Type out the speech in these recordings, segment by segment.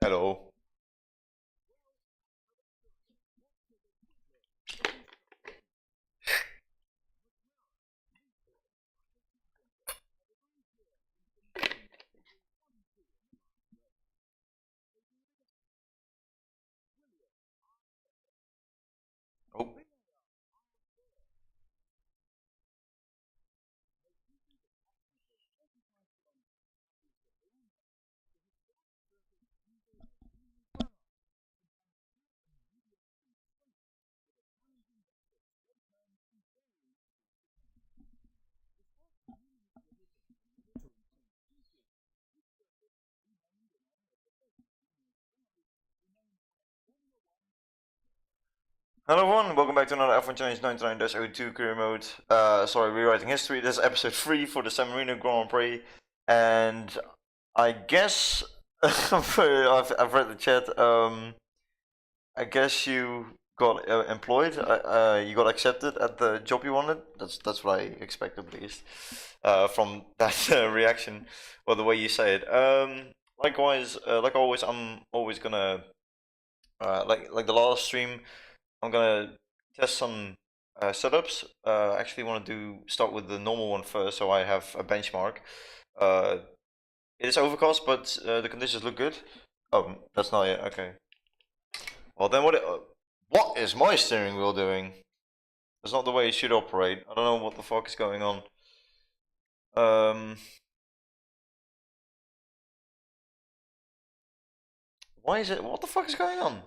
Hello. Oh. Hello everyone, welcome back to another F1 Challenge 99-02 career mode. Sorry, rewriting history. This is episode 3 for the San Marino Grand Prix. And I guess, I've read the chat, I guess you got employed, you got accepted at the job you wanted. That's what I expect at least, from that reaction, or the way you say it. Likewise, like always, I'm always gonna, like the last stream, I'm gonna test some setups. I actually want to start with the normal one first, so I have a benchmark. Uh, it is overcast, but the conditions look good. Oh, that's not it. Okay. Well, then what is my steering wheel doing? That's not the way it should operate. I don't know what the fuck is going on. Why is it? What the fuck is going on?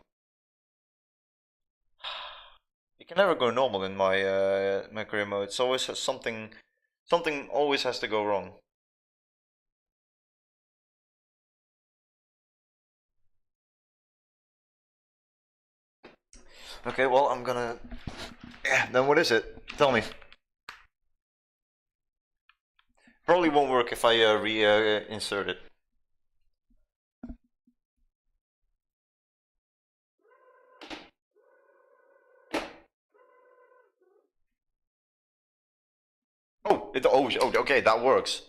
You can never go normal in my career mode. It's always something always has to go wrong. Okay, well I'm gonna. Yeah, then what is it? Tell me. Probably won't work if I reinsert it. Okay, that works.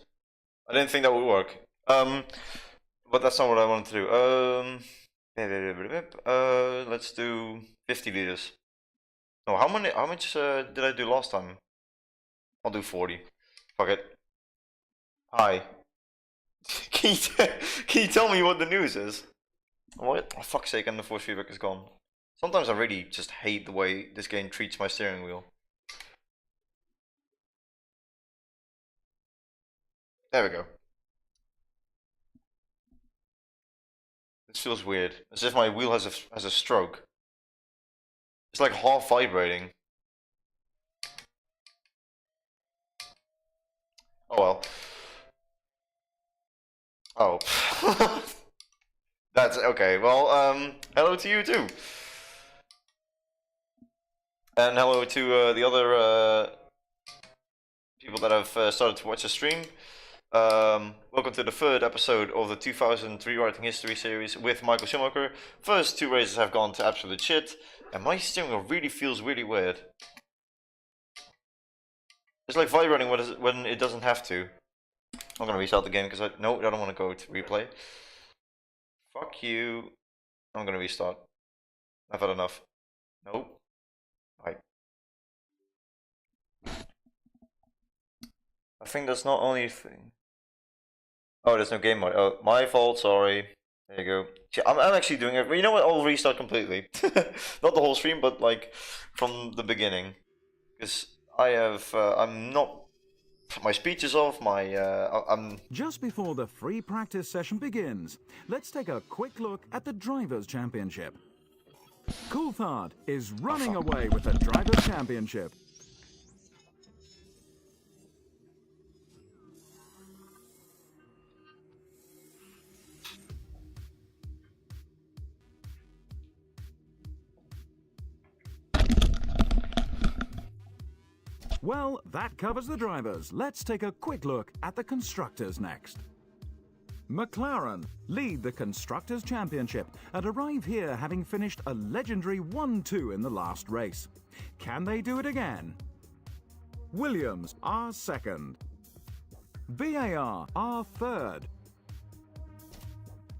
I didn't think that would work. But that's not what I wanted to do. Let's do 50 liters. No, how much did I do last time? I'll do 40. Fuck it. Hi. Can you tell me what the news is? What? Oh, fuck's sake, and the force feedback is gone. Sometimes I really just hate the way this game treats my steering wheel. There we go. This feels weird. As if my wheel has a stroke. It's like half vibrating. Oh well. Oh. That's okay. Well, hello to you too. And hello to the other people that have started to watch the stream. Welcome to the third episode of the 2000 Rewriting History series with Michael Schumacher. First two races have gone to absolute shit, and my steering wheel really feels really weird. It's like vibrating when it doesn't have to. I'm gonna restart the game because I don't want to go to replay. Fuck you. I'm gonna restart. I've had enough. Nope. Right. I think that's not only a thing. Oh, there's no game mode. Oh, my fault. Sorry. There you go. I'm actually doing it. You know what? I'll restart completely. Not the whole stream, but like from the beginning, because I'm not. My speech is off. I'm. Just before the free practice session begins, let's take a quick look at the Drivers' Championship. Coulthard is running away with the Drivers' Championship. Well, that covers the drivers. Let's take a quick look at the constructors next. McLaren lead the Constructors' Championship and arrive here having finished a legendary 1-2 in the last race. Can they do it again? Williams are second. BAR are third.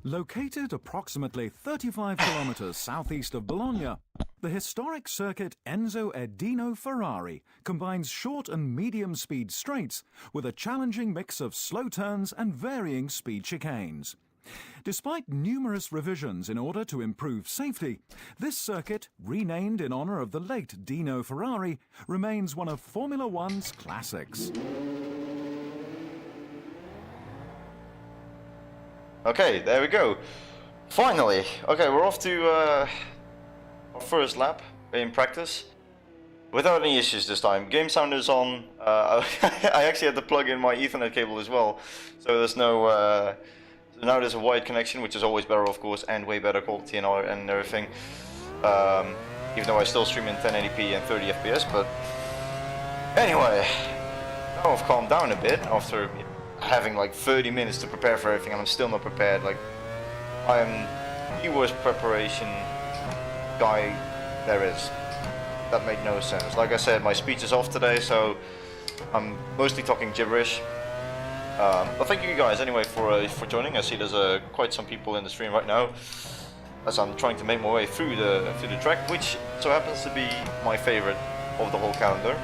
Located approximately 35 kilometers southeast of Bologna, the historic circuit Enzo Edino Ferrari combines short and medium speed straights with a challenging mix of slow turns and varying speed chicanes. Despite numerous revisions in order to improve safety, this circuit, renamed in honor of the late Dino Ferrari, remains one of Formula One's classics. Okay, there we go. Finally. Okay, we're off to our first lap in practice. Without any issues this time. Game sound is on. I actually had to plug in my Ethernet cable as well. So there's no... So now there's a wired connection, which is always better, of course, and way better quality and everything. Even though I still stream in 1080p and 30 FPS, but anyway, now I've calmed down a bit after having like 30 minutes to prepare for everything, and I'm still not prepared. Like, I am the worst preparation guy there is. That made no sense. Like I said, my speech is off today, so I'm mostly talking gibberish. But thank you guys anyway for joining. I see there's quite some people in the stream right now, as I'm trying to make my way through the track, which so happens to be my favorite of the whole calendar.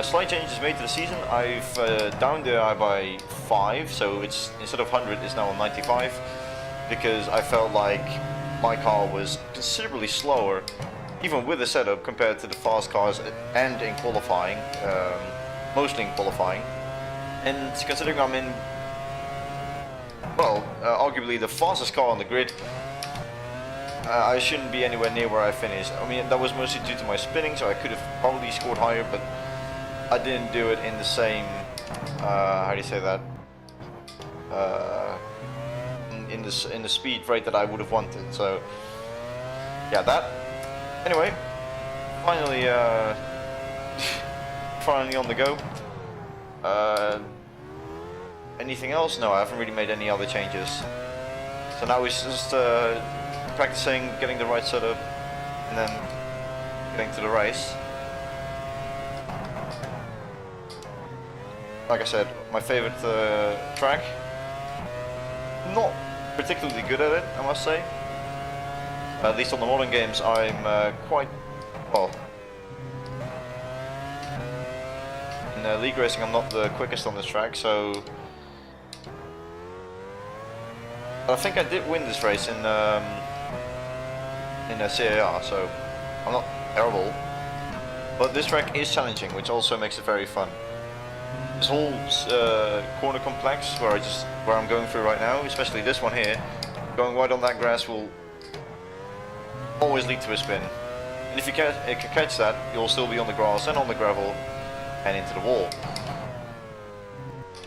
Slight changes made to the season. I've downed the AI by 5, so it's instead of 100, it's now on 95, because I felt like my car was considerably slower, even with the setup, compared to the fast cars and in qualifying, mostly in qualifying. And considering I'm in, well, arguably the fastest car on the grid, I shouldn't be anywhere near where I finished. I mean, that was mostly due to my spinning, so I could have probably scored higher, but I didn't do it in the same, how do you say that, in the speed rate that I would have wanted. So yeah, that. Anyway, finally, finally on the go. Anything else? No, I haven't really made any other changes. So now it's just practicing, getting the right setup, and then getting to the race. Like I said, my favorite track. Not particularly good at it, I must say. At least on the modern games, I'm quite well. In league racing, I'm not the quickest on this track, so I think I did win this race in a CAR, so I'm not terrible. But this track is challenging, which also makes it very fun. This whole corner complex where I'm going through right now, especially this one here, going wide on that grass will always lead to a spin. And if you can catch that, you'll still be on the grass and on the gravel and into the wall.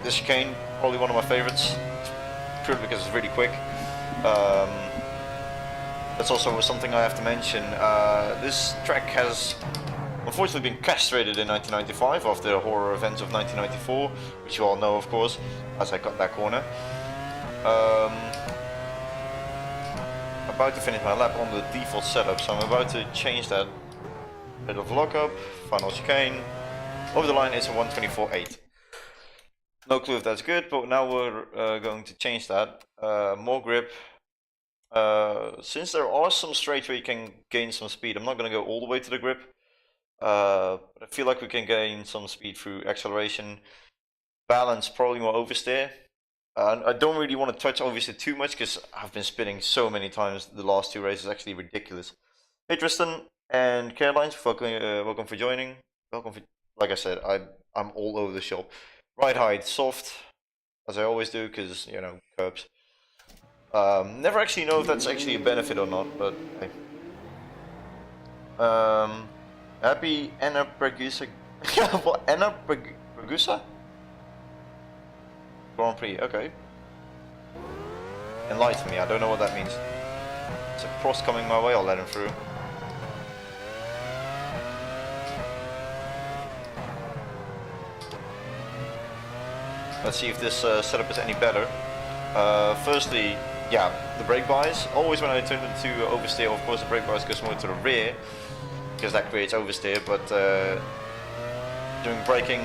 This chicane, probably one of my favorites, purely because it's really quick. That's also something I have to mention. This track has unfortunately been castrated in 1995 after the horror events of 1994, which you all know, of course, as I cut that corner. About to finish my lap on the default setup, so I'm about to change that. Bit of lockup, final chicane. Over the line it's a 124.8. No clue if that's good, but now we're going to change that. More grip. Since there are some straights where you can gain some speed, I'm not going to go all the way to the grip. But I feel like we can gain some speed through acceleration. Balance, probably more oversteer. I don't really want to touch oversteer too much because I've been spinning so many times the last 2 races, actually ridiculous. Hey Tristan and Caroline, welcome for joining. Welcome for, like I said, I'm all over the shop. Ride height, soft, as I always do, because, you know, curbs. Never actually know if that's actually a benefit or not, but hey. Happy Anna Bragusa. What? Anna Bragusa? Grand Prix, okay. Enlighten me, I don't know what that means. It's a cross coming my way, I'll let him through. Let's see if this setup is any better. Firstly, yeah, the brake bars. Always when I turn into oversteer, of course the brake bars goes more to the rear, because that creates oversteer, but during braking,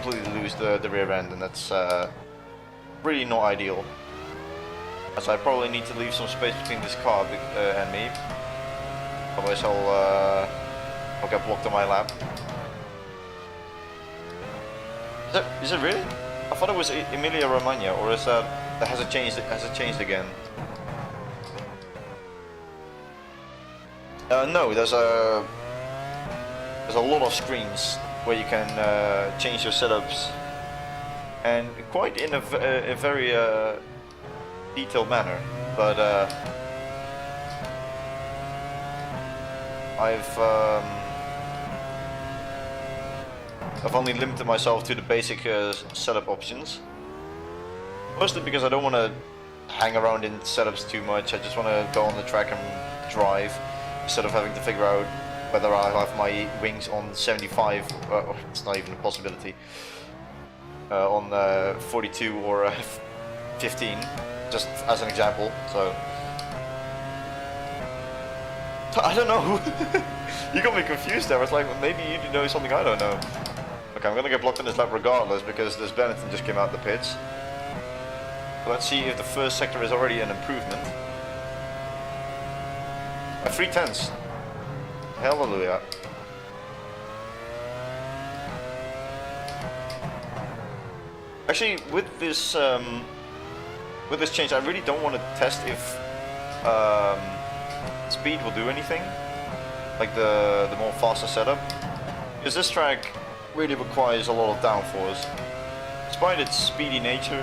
completely lose the rear end, and that's really not ideal. as I probably need to leave some space between this car and me. Otherwise I'll get blocked on my lap. Is it really? I thought it was Emilia Romagna, or is that has it changed? Has it changed again? No, there's a lot of screens where you can change your setups, and quite in a very detailed manner. But I've only limited myself to the basic setup options. Mostly because I don't want to hang around in setups too much. I just want to go on the track and drive, instead of having to figure out whether I have my wings on 75, it's not even a possibility, on 42 or 15, just as an example. So I don't know. You got me confused there. It's like, maybe you know something I don't know. Okay, I'm gonna get blocked in this lap regardless because this Benetton just came out the pits. So let's see if the first sector is already an improvement. 3/10. Hallelujah. Actually, with this change, I really don't want to test if speed will do anything, like the more faster setup, because this track really requires a lot of downforce. Despite its speedy nature,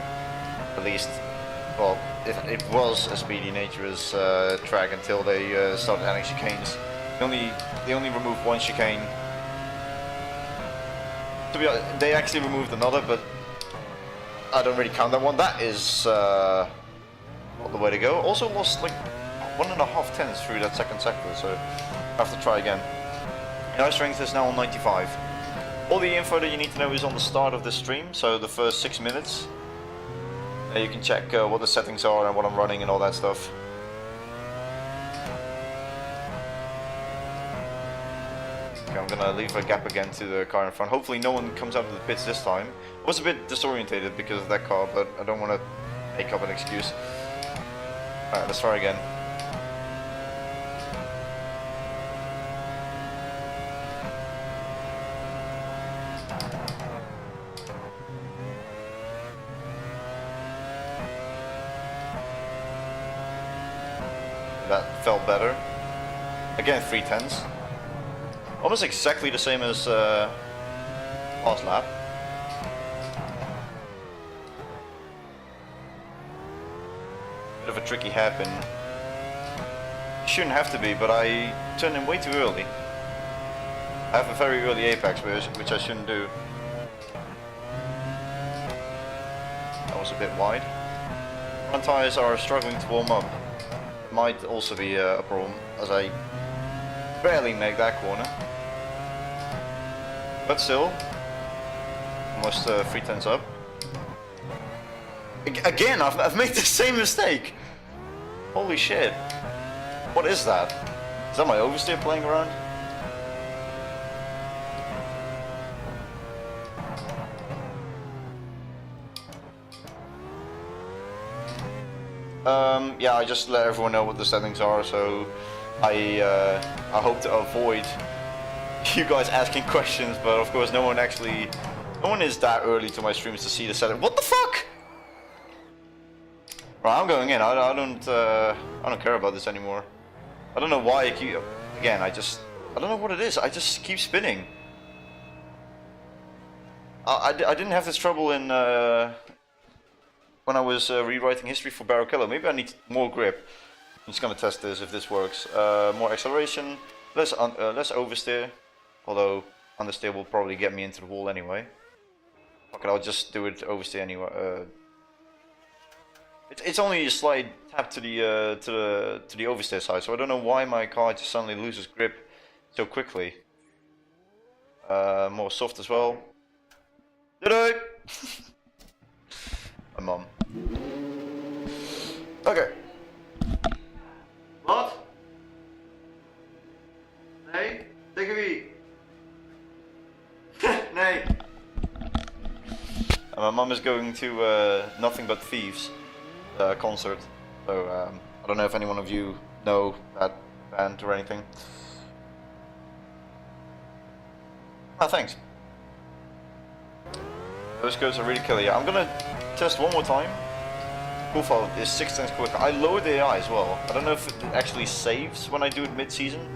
at least, well, it was a speedy nature's track until they started adding chicanes. They only removed one chicane. To be honest, they actually removed another, but I don't really count that one. That is not the way to go. Also lost like 1.5 tenths through that second sector, so I have to try again. Air strength is now on 95. All the info that you need to know is on the start of the stream, so the first 6 minutes. You can check what the settings are and what I'm running and all that stuff. Okay, I'm gonna leave a gap again to the car in front. Hopefully no one comes out of the pits this time. I was a bit disorientated because of that car, but I don't want to make up an excuse. Alright, let's try again. That felt better. Again, 3/10. Almost exactly the same as last lap. Bit of a tricky hairpin. Shouldn't have to be, but I turned in way too early. I have a very early apex, which I shouldn't do. That was a bit wide. Front tires are struggling to warm up. Might also be a problem, as I barely make that corner. But still, almost 3/10 up. Again, I've made the same mistake. Holy shit! What is that? Is that my oversteer playing around? Yeah, I just let everyone know what the settings are, so I hope to avoid you guys asking questions, but of course no one is that early to my streams to see the setting. What the fuck? Right, I'm going in. I don't care about this anymore. I don't know why I keep, again, I don't know what it is. I just keep spinning. I didn't have this trouble in when I was rewriting history for Barrichello. Maybe I need more grip. I'm just gonna test this if this works. More acceleration, less oversteer. Although understeer will probably get me into the wall anyway. Okay, I'll just do it oversteer anyway. It's only a slight tap to the oversteer side, so I don't know why my car just suddenly loses grip so quickly. More soft as well. Did I? My mom. Okay. What? Nee? Tegen wie? Nee. My mom is going to Nothing But Thieves concert. So I don't know if any one of you know that band or anything. Ah, thanks. Those codes are really killer. Yeah, I'm gonna test one more time. Profile is 6 times quicker. I lowered the AI as well. I don't know if it actually saves when I do it mid-season.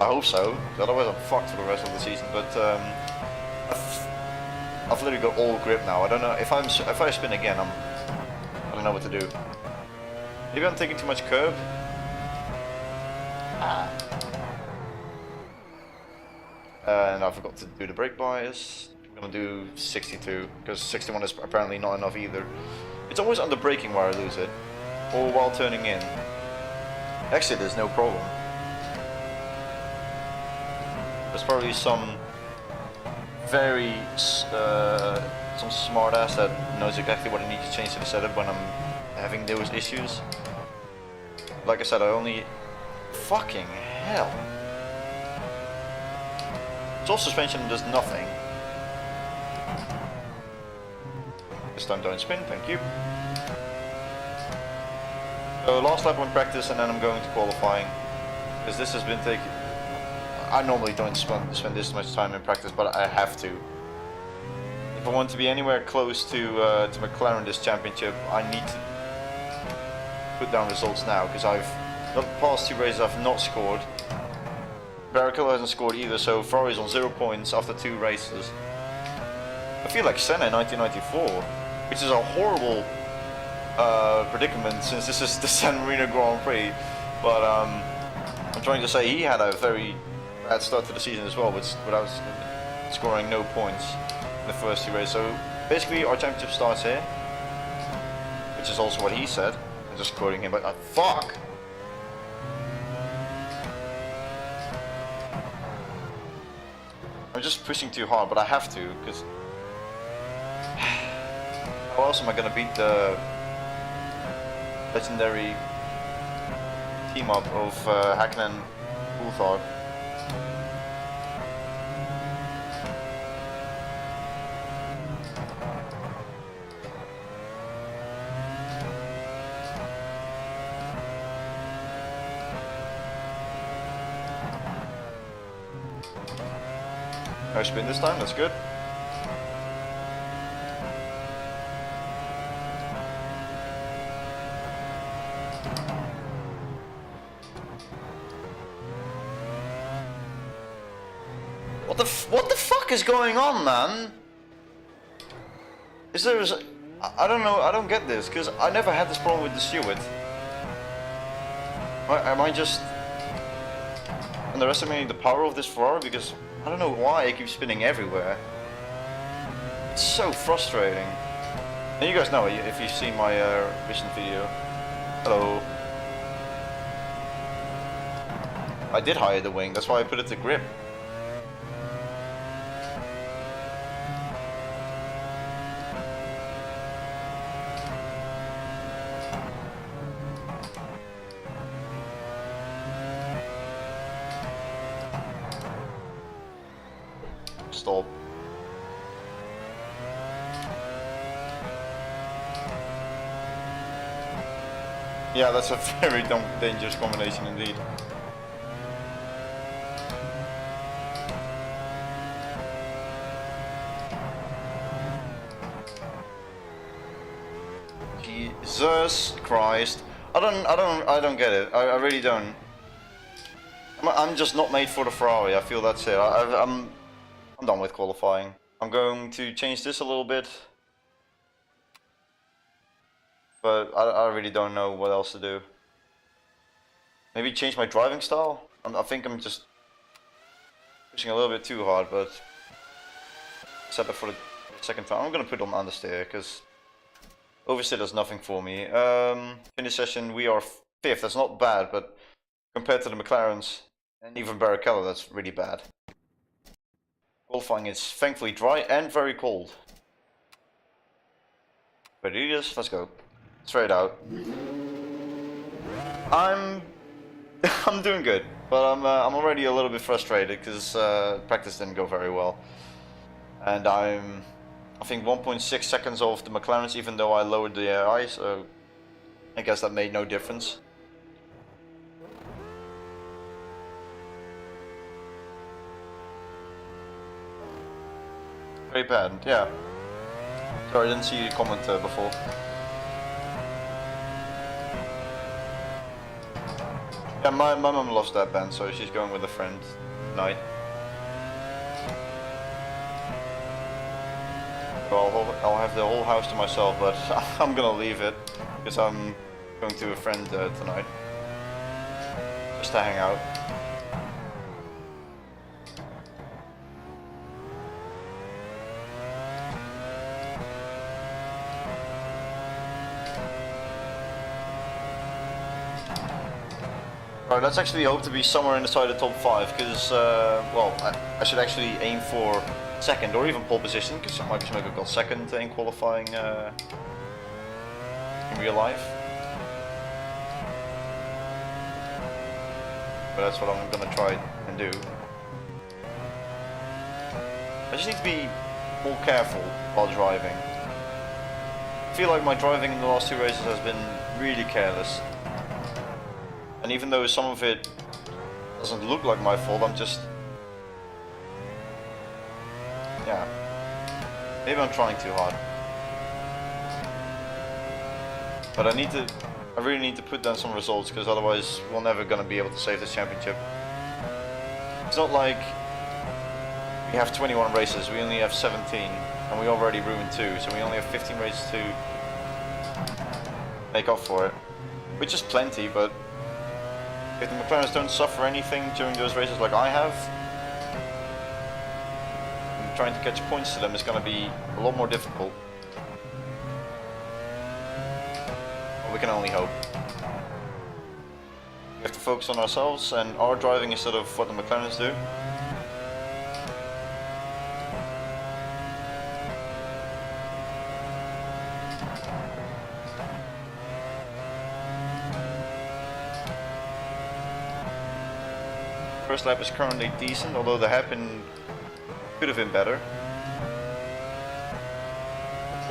I hope so. Otherwise, I'm fucked for the rest of the season. But I've literally got all grip now. I don't know if I spin again. I don't know what to do. Maybe I'm taking too much curb. And I forgot to do the brake bias. I'm gonna do 62 because 61 is apparently not enough either. It's always on the braking where I lose it, or while turning in. Actually, there's no problem. There's probably some very some smart ass that knows exactly what I need to change to the setup when I'm having those issues. Like I said, I only fucking hell. Soft suspension does nothing. This time don't spin, thank you. So last lap on practice and then I'm going to qualifying. Because this has been taking... I normally don't spend this much time in practice, but I have to. If I want to be anywhere close to McLaren this championship, I need to put down results now. Because the past 2 races I've not scored. Barrichello hasn't scored either, so Ferrari's on 0 points after 2 races. I feel like Senna in 1994, which is a horrible predicament since this is the San Marino Grand Prix. But I'm trying to say he had a very bad start to the season as well, without scoring no points in the first 2 races. So basically our championship starts here, which is also what he said. I'm just quoting him, but fuck! I'm just pushing too hard, but I have to, because how else am I gonna beat the legendary team up of Hakkinen and Coulthard? No spin this time, that's good. What the fuck is going on, man? Is there I don't know, I don't get this, because I never had this problem with the steward. Am I just underestimating the power of this Ferrari? Because I don't know why it keeps spinning everywhere. It's so frustrating. And you guys know, if you've seen my recent video. Hello. I did hire the wing, that's why I put it to grip. Stop. Yeah, that's a very dangerous combination indeed. Jesus Christ. I don't get it. I really don't. I'm just not made for the Ferrari. I feel that's it. I'm done with qualifying. I'm going to change this a little bit. But I really don't know what else to do. Maybe change my driving style? I think I'm just pushing a little bit too hard, but set up for the second time. I'm gonna put on understeer, because oversteer does nothing for me. Finish session, we are 5th. That's not bad, but compared to the McLarens and even Barrichello, that's really bad. Qualifying is thankfully dry and very cold. Ready to do this? Let's go. Straight out. I'm doing good, but I'm already a little bit frustrated because practice didn't go very well, and I think 1.6 seconds off the McLarens, even though I lowered the AI. So I guess that made no difference. Very bad, yeah. Sorry, I didn't see you comment before. Yeah, my mum loves that band, so she's going with a friend tonight. So I'll have the whole house to myself, but I'm gonna leave it because I'm going to a friend tonight just to hang out. Right, let's actually hope to be somewhere inside the top 5, because, well, I should actually aim for second or even pole position, because Michael Schumacher got second in qualifying in real life. But that's what I'm gonna try and do. I just need to be more careful while driving. I feel like my driving in the last 2 races has been really careless. And even though some of it doesn't look like my fault, I'm just... yeah. Maybe I'm trying too hard. But I really need to put down some results, because otherwise we're never gonna be able to save this championship. It's not like we have 21 races, we only have 17, and we already ruined 2, so we only have 15 races to make up for it. Which is plenty, but if the McLarens don't suffer anything during those races like I have, trying to catch points to them is going to be a lot more difficult. But we can only hope. We have to focus on ourselves and our driving instead of what the McLarens do. First lap is currently decent, although the hairpin could have been better.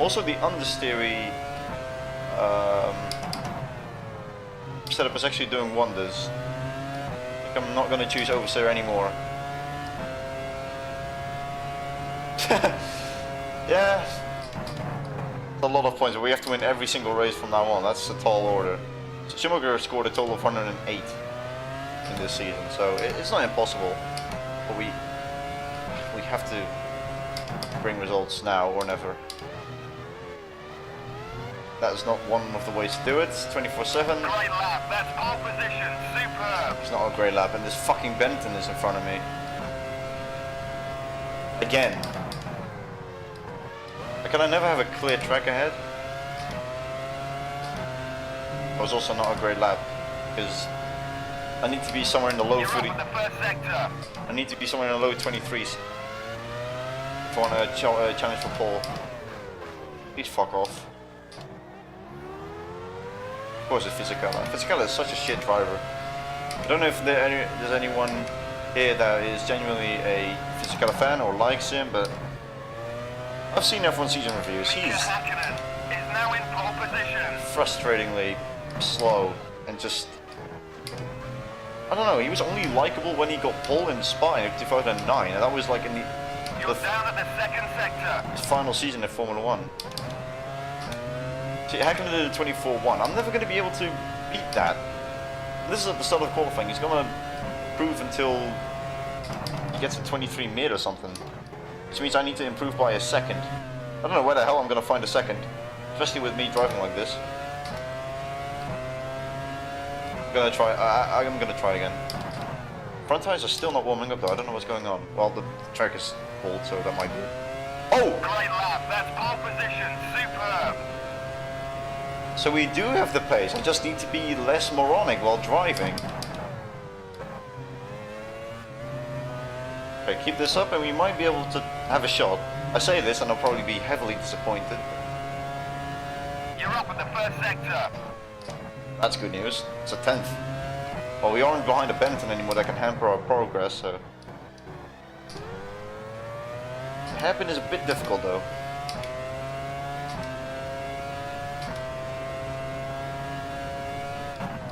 Also, the understeery setup is actually doing wonders. I think I'm not going to choose oversteer anymore. Yeah, it's a lot of points, but we have to win every single race from now on. That's a tall order. So Schumacher scored a total of 108 in this season, so it's not impossible, but we have to bring results now or never. That is not one of the ways to do it. 24/7. Great lap, that's pole position, superb. It's not a great lap, and this fucking Benton is in front of me. Again. Can I never have a clear track ahead? It was also not a great lap, because I need to be somewhere in the low 30. I need to be somewhere in the low 23s if I want to challenge for pole. Please fuck off. Of course it's Fisichella. Fisichella is such a shit driver. I don't know if there's anyone here that is genuinely a Fisichella fan or likes him, but I've seen F1 season reviews. He's now in pole position. Frustratingly slow and just... I don't know, he was only likable when he got pole in Spa in 2009, and that was like in the down at the second sector. His final season in Formula 1. See, Hakkinen did a 24-1. I'm never going to be able to beat that. This is at the start of qualifying. He's going to improve until he gets a 23 mid or something. Which means I need to improve by a second. I don't know where the hell I'm going to find a second. Especially with me driving like this. I'm going to try again. Front tires are still not warming up though. I don't know what's going on. Well, the track is cold, so that might be it. Oh! Great lap, that's pole position, superb. So we do have the pace, I just need to be less moronic while driving. Okay, keep this up and we might be able to have a shot. I say this and I'll probably be heavily disappointed. You're up at the first sector. That's good news. It's a 10th. Well, we aren't behind a Benton anymore that can hamper our progress, so... The hairpin is a bit difficult though.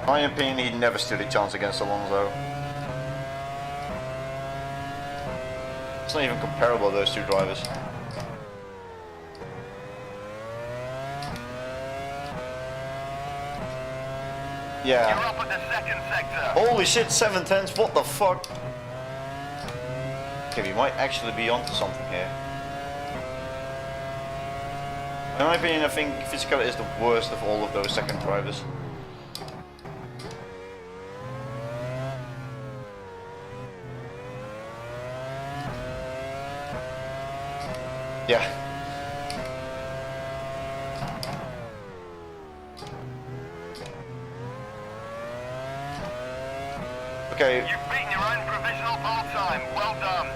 In my opinion, he never stood a chance against Alonso. It's not even comparable, those two drivers. Yeah. You're up at the second sector. Holy shit, 7/10, what the fuck? Okay, we might actually be onto something here. In my opinion, I think Fisichella is the worst of all of those second drivers. Yeah. Okay. You've beaten your own provisional pole time. Well done.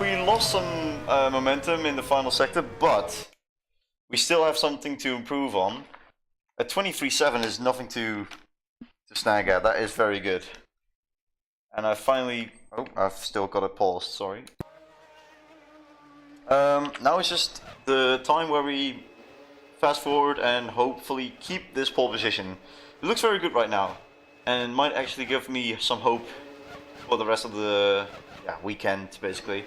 We lost some momentum in the final sector, but we still have something to improve on. A 23.7 is nothing to snag at. That is very good. And I finally... Oh, I've still got it paused, sorry. Now it's just the time where we fast forward and hopefully keep this pole position. It looks very good right now, and might actually give me some hope for the rest of the weekend, basically.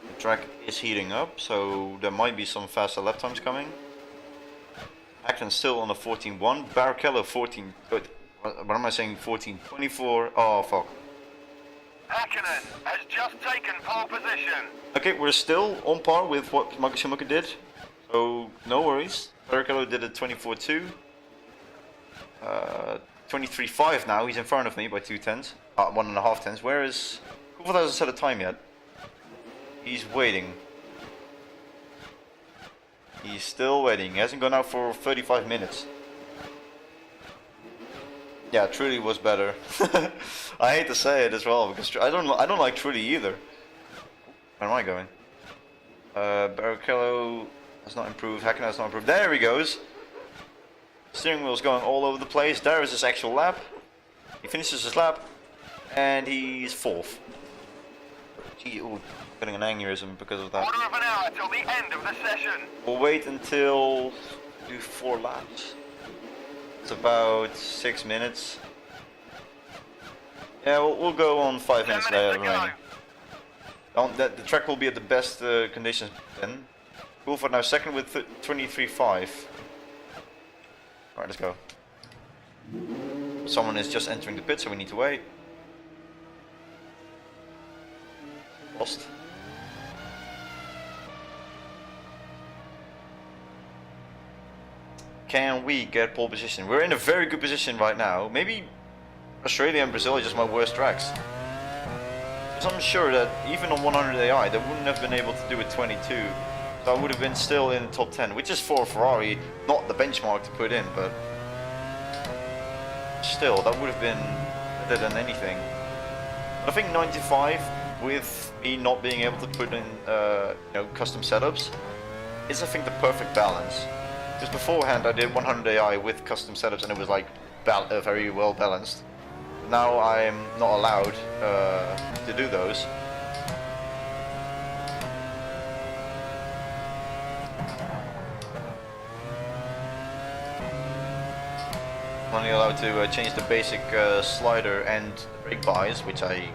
The track is heating up, so there might be some faster lap times coming. Hackton still on a 14.1, Barrichello 14, what am I saying, 14.24, oh fuck. Hakkinen has just taken pole position. Okay, we're still on par with what Schumacher did, so no worries. Barrichello did a 24.2, 23.5 now, he's in front of me by 2/10, 1.5 tenths, whereas Kovac hasn't set a time yet. He's waiting. He's still waiting. He hasn't gone out for 35 minutes. Yeah, Truly was better. I hate to say it as well because I don't like Truly either. Where am I going? Barrichello has not improved. Hakkinen has not improved. There he goes. Steering wheel's going all over the place. There is his actual lap. He finishes his lap, and he's fourth. Gee, ooh, getting an aneurysm because of that. Quarter of an hour till the end of the session. We'll wait until do 4 laps. It's about 6 minutes. Yeah, we'll go on 5 minutes remaining. The track will be at the best conditions then. Kovac now second with 23.5. Alright, let's go. Someone is just entering the pit, so we need to wait. Lost. Can we get pole position? We're in a very good position right now. Maybe Australia and Brazil are just my worst tracks. Because I'm sure that even on 100 AI, they wouldn't have been able to do it 22. So I would have been still in the top 10, which is for Ferrari, not the benchmark to put in, but still, that would have been better than anything. But I think 95, with me not being able to put in custom setups, is I think the perfect balance. Because beforehand I did 100 AI with custom setups and it was like very well balanced. Now I'm not allowed to do those. I'm only allowed to change the basic slider and brake bias, which I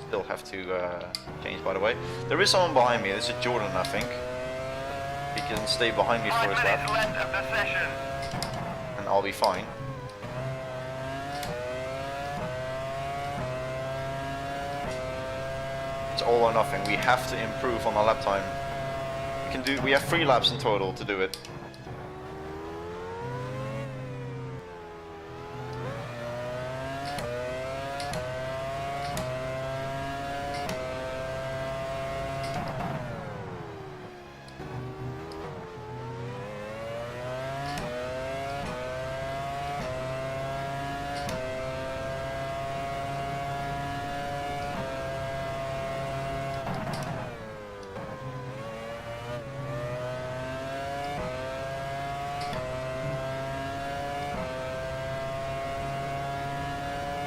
still have to change, by the way. There is someone behind me. This is Jordan, I think. He can stay behind me for his lap, left of the session. and I'll be fine. It's all or nothing. We have to improve on our lap time. We have 3 laps in total to do it.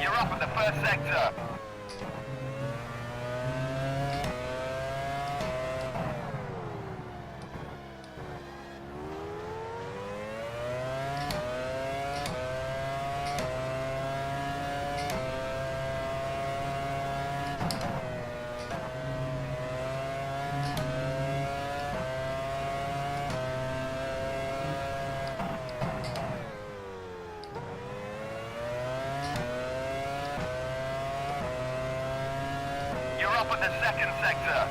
You're up at the first sector. at the second sector.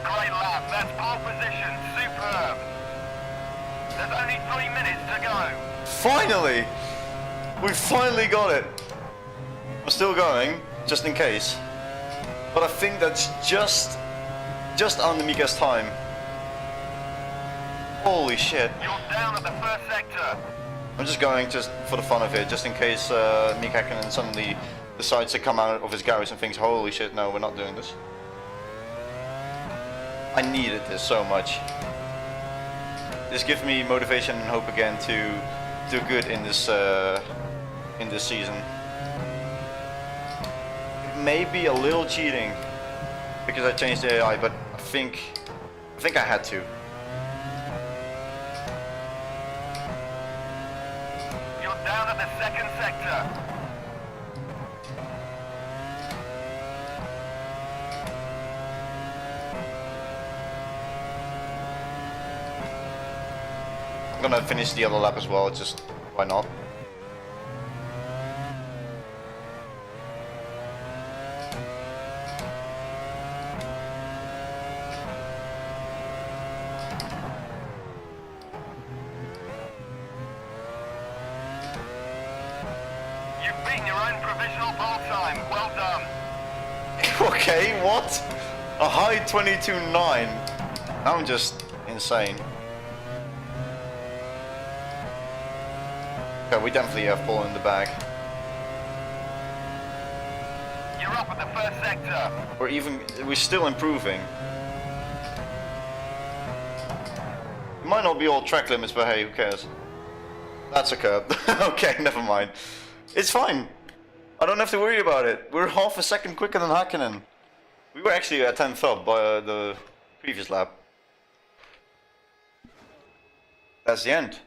Great lap, that's pole position, superb. There's only 3 minutes to go. Finally! We finally got it! I'm still going, just in case. But I think that's just under Mika's time. Holy shit. You're down at the first sector. I'm just going just for the fun of it, just in case Mika Häkkinen suddenly decides to come out of his garage and thinks, holy shit, no, we're not doing this. I needed this so much. This gives me motivation and hope again to do good in this season. It may be a little cheating because I changed the AI, but I think I had to. You're down at the second sector. I'm gonna finish the other lap as well, just why not? You've beaten your own provisional pole time. Well done. Okay, what? A high 22.9. I'm just insane. Okay, we definitely have pole in the bag. You're up at the first sector. We're still improving. It might not be all track limits, but hey, who cares? That's a curb. Okay, never mind. It's fine. I don't have to worry about it. We're half a second quicker than Häkkinen. We were actually a 10th up by the previous lap. That's the end.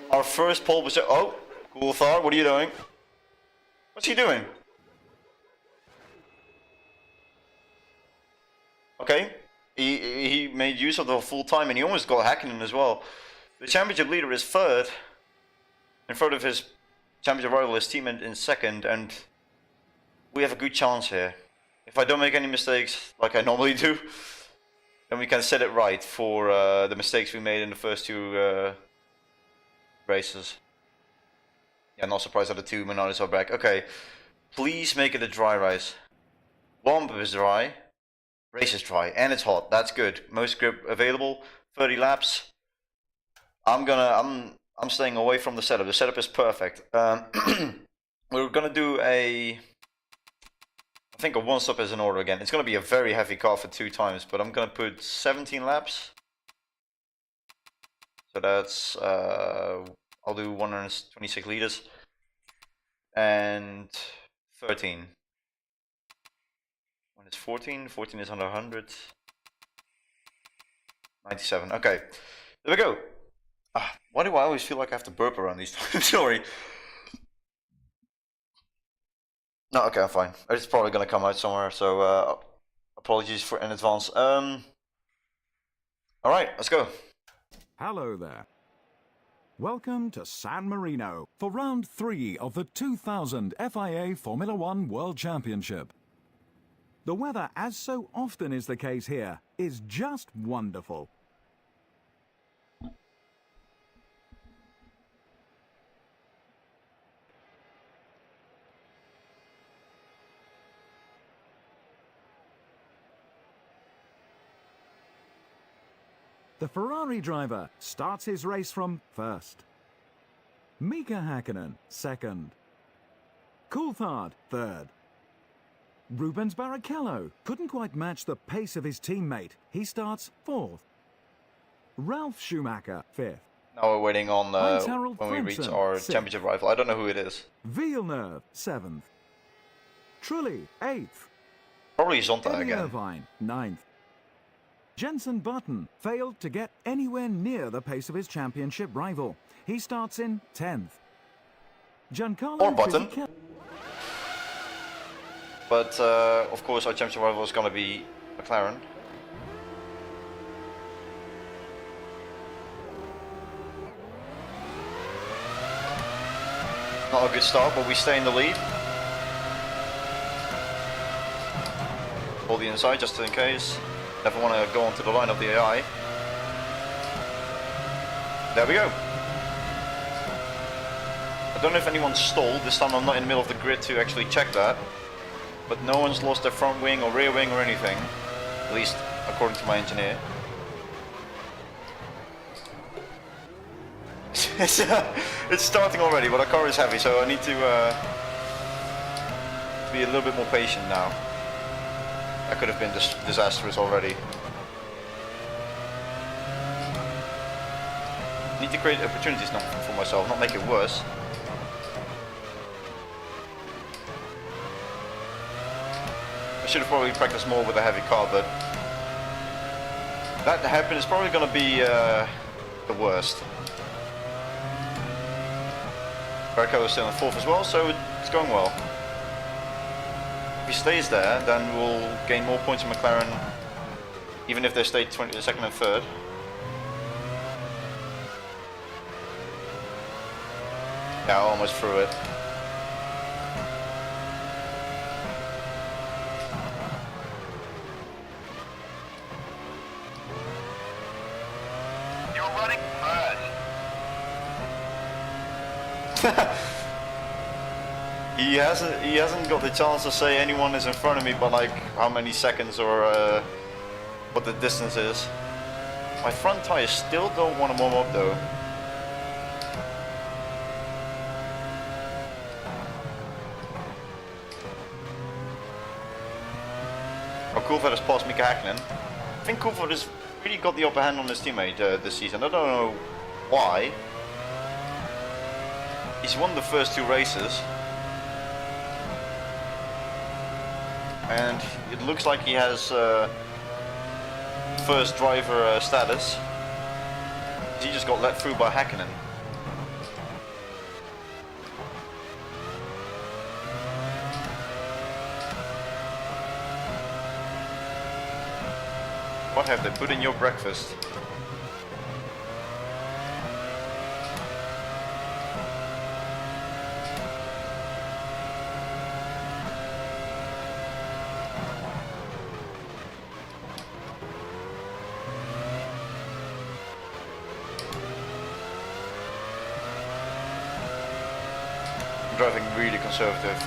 Our first pole position. Oh, cool Thar, what are you doing? What's he doing? Okay, he made use of the full time and he almost got Häkkinen as well. The championship leader is third, in front of his championship rival, his teammate in second, and we have a good chance here. If I don't make any mistakes, like I normally do, then we can set it right for the mistakes we made in the first two races. Yeah, not surprised that the two Minotis are back. Okay, please make it a dry race. Warm up is dry, race is dry, and it's hot. That's good. Most grip available, 30 laps. I'm staying away from the setup. The setup is perfect. We're gonna do I think a one stop is in order again. It's gonna be a very heavy car for 2 times, but I'm gonna put 17 laps. So that's I'll do 126 liters and 13. When it's 14, 14 is under 100. 97. Okay, there we go. Why do I always feel like I have to burp around these times? Sorry. No, okay, I'm fine. It's probably gonna come out somewhere, so apologies in advance. All right, let's go. Hello there. Welcome to San Marino for round 3 of the 2000 FIA Formula One World Championship. The weather, as so often is the case here, is just wonderful. The Ferrari driver starts his race from first. Mika Häkkinen, second. Coulthard, third. Rubens Barrichello couldn't quite match the pace of his teammate. He starts fourth. Ralf Schumacher, fifth. Now we're waiting on when we reach our sixth. championship rival. I don't know who it is. Villeneuve, seventh. Trulli, eighth. Probably Zonta Eddie again. Irvine, 9th. Jenson Button failed to get anywhere near the pace of his championship rival. He starts in 10th. Giancarlo Or Button. Fisichella. But of course our championship rival is going to be McLaren. Not a good start, but we stay in the lead. Hold the inside just in case. Never want to go onto the line of the AI. There we go. I don't know if anyone stalled. This time I'm not in the middle of the grid to actually check that. But no one's lost their front wing or rear wing or anything. At least according to my engineer. It's starting already, but our car is heavy, so I need to be a little bit more patient now. That could have been disastrous already. Need to create opportunities for myself, not make it worse. I should have probably practiced more with a heavy car, but that happen is probably going to be the worst. Barrichello is still in 4th as well, so it's going well. If he stays there, then we'll gain more points in McLaren, even if they stay 2nd and 3rd. Yeah, almost through it. You're running first. He hasn't got the chance to say anyone is in front of me, but like how many seconds or what the distance is. My front tires still don't want to warm up though. Oh, Coulthard has passed Mika Hakkinen. I think Coulthard has really got the upper hand on his teammate this season. I don't know why. He's won the first 2 races. And it looks like he has first driver status. He just got let through by Hakkinen. What have they put in your breakfast? Driving really conservative.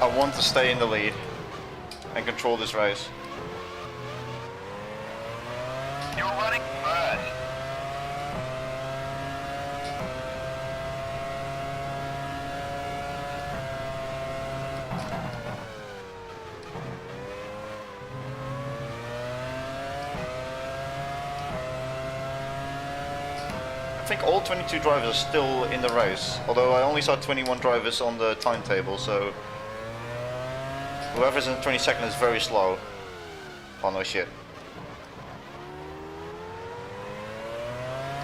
I want to stay in the lead and control this race. You're running first. I think all 22 drivers are still in the race, although I only saw 21 drivers on the timetable, so whoever's in 22nd is very slow. Oh no shit.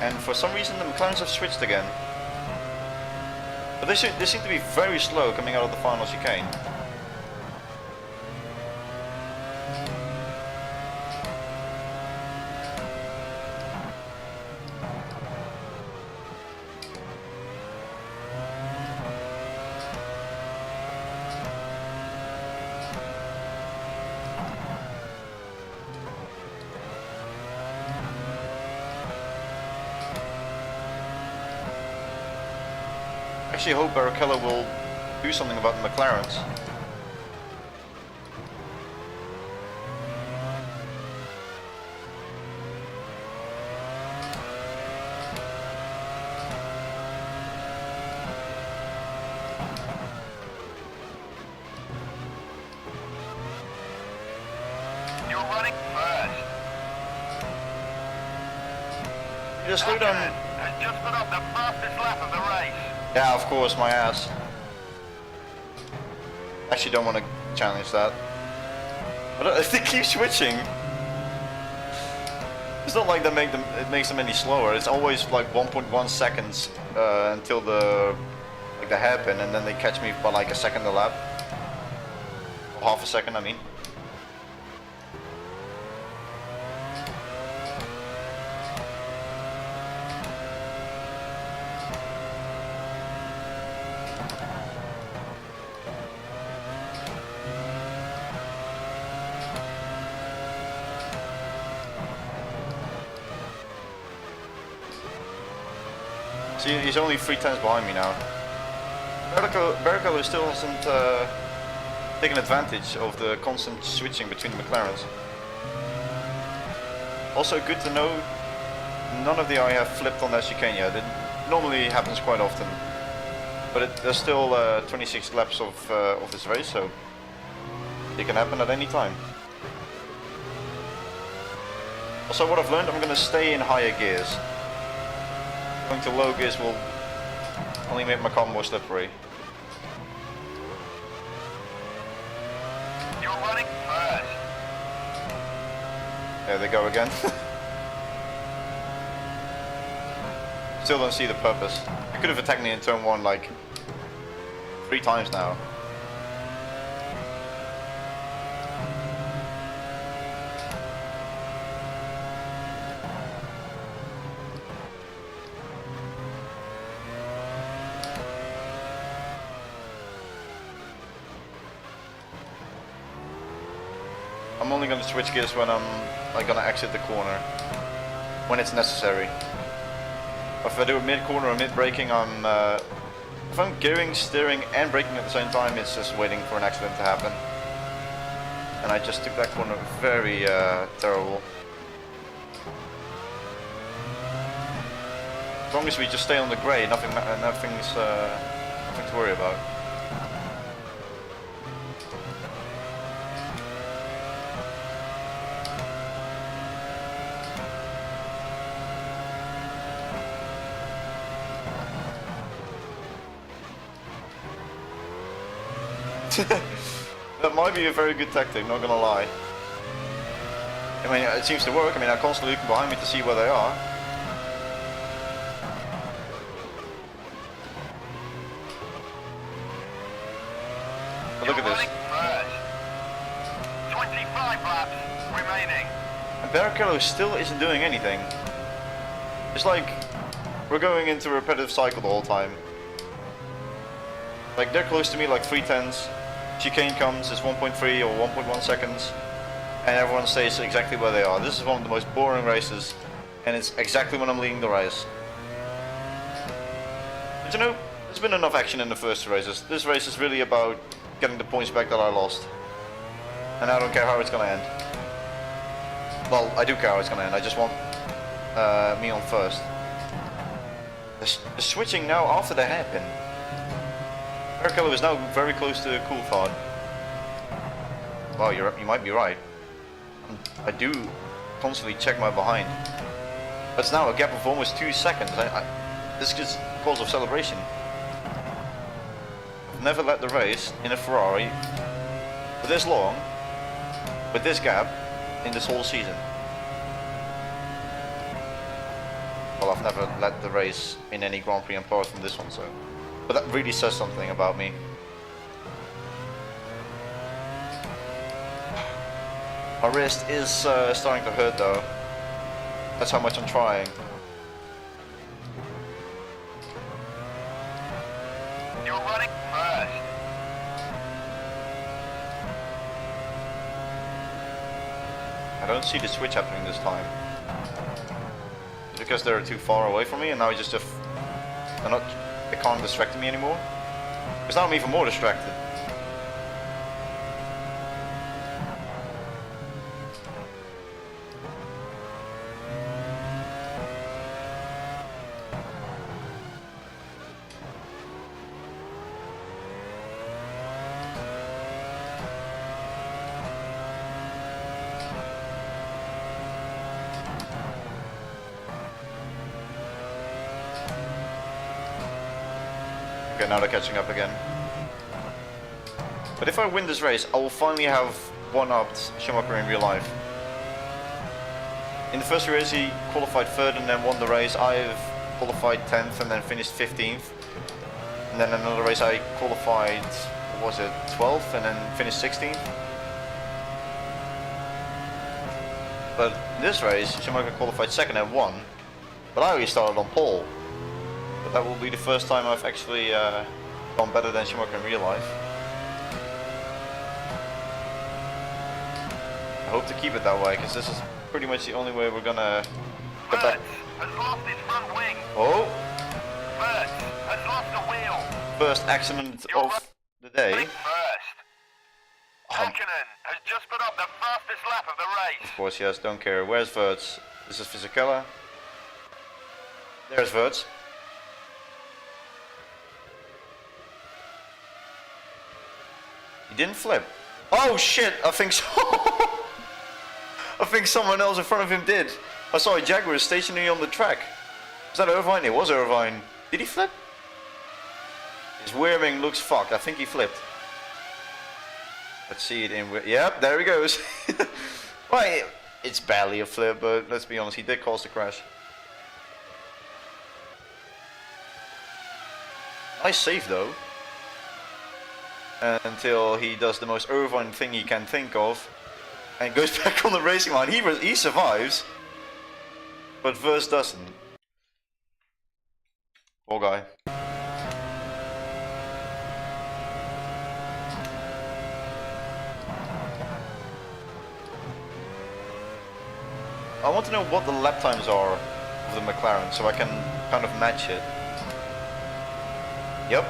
And for some reason the McLarens have switched again. But they seem to be very slow coming out of the final chicane. I actually hope Barrichello will do something about the McLarens. You're running first. Just slow down. Has just put up the fastest lap of the race. Yeah, of course, my ass. Actually don't want to challenge that. But they keep switching. It's not like it makes them any slower. It's always like 1.1 seconds until the hairpin, and then they catch me by like a second a lap. Or half a second, I mean. See, he's only 3 tenths behind me now. Barrichello still hasn't taken advantage of the constant switching between the McLarens. Also good to know, none of the I have flipped on that chicane yet. It normally happens quite often. But there's still 26 laps of this race, so it can happen at any time. Also, what I've learned, I'm going to stay in higher gears. Going to low gears will only make my car more slippery. You're running first. There they go again. Still don't see the purpose. You could have attacked me in turn 1 like 3 times now. I'm only going to switch gears when I'm like going to exit the corner, when it's necessary. If I do a mid-corner or mid-braking, if I'm gearing, steering and braking at the same time, it's just waiting for an accident to happen. And I just took that corner very terrible. As long as we just stay on the grey, nothing's nothing to worry about. That might be a very good tactic, not gonna lie. I mean, it seems to work. I mean, I'm constantly looking behind me to see where they are. But look at this. 25 laps remaining. And Barrichello still isn't doing anything. It's like we're going into a repetitive cycle the whole time. Like, they're close to me like 3 tenths. Chicane comes, it's 1.3 or 1.1 seconds, and everyone stays exactly where they are. This is one of the most boring races, and it's exactly when I'm leading the race. But you know, there's been enough action in the first 2 races. This race is really about getting the points back that I lost. And I don't care how it's gonna end. Well, I do care how it's gonna end, I just want me on first. The switching now after the hairpin. Barrichello is now very close to Coulthard. Wow, you might be right. I do constantly check my behind. That's now a gap of almost 2 seconds. This is cause of celebration. I've never led the race in a Ferrari for this long, with this gap, in this whole season. Well, I've never led the race in any Grand Prix apart from this one, so. But that really says something about me. My wrist is starting to hurt though. That's how much I'm trying. You're running first. I don't see the switch happening this time. It's because they're too far away from me, and now they can't distract me anymore. Because now I'm even more distracted. Okay, now they're catching up again. But if I win this race, I will finally have one-upped Schumacher in real life. In the first race he qualified third and then won the race. I've qualified 10th and then finished 15th. And then another race I qualified, what was it, 12th and then finished 16th. But in this race Schumacher qualified second and won. But I already started on pole. But that will be the first time I've actually gone better than Schumacher in real life. I hope to keep it that way, because this is pretty much the only way we're gonna get back. Has lost his front wing. Oh! First has lost the wheel. First accident of the day. First. Hakkinen has just put up the fastest lap of the race. Of course, yes, don't care. Where's Verts? This is Fisichella. There's Verts. He didn't flip. Oh shit, I think so. I think someone else in front of him did. I saw a Jaguar stationary on the track. Was that Irvine? It was Irvine. Did he flip? His wearing looks fucked. I think he flipped. Let's see it in. Yep, there he goes. Well, it's barely a flip, but let's be honest, he did cause the crash. Nice save though. Until he does the most Irvine thing he can think of and goes back on the racing line. He survives, but Verse doesn't. Poor guy. I want to know what the lap times are of the McLaren so I can kind of match it. Yep.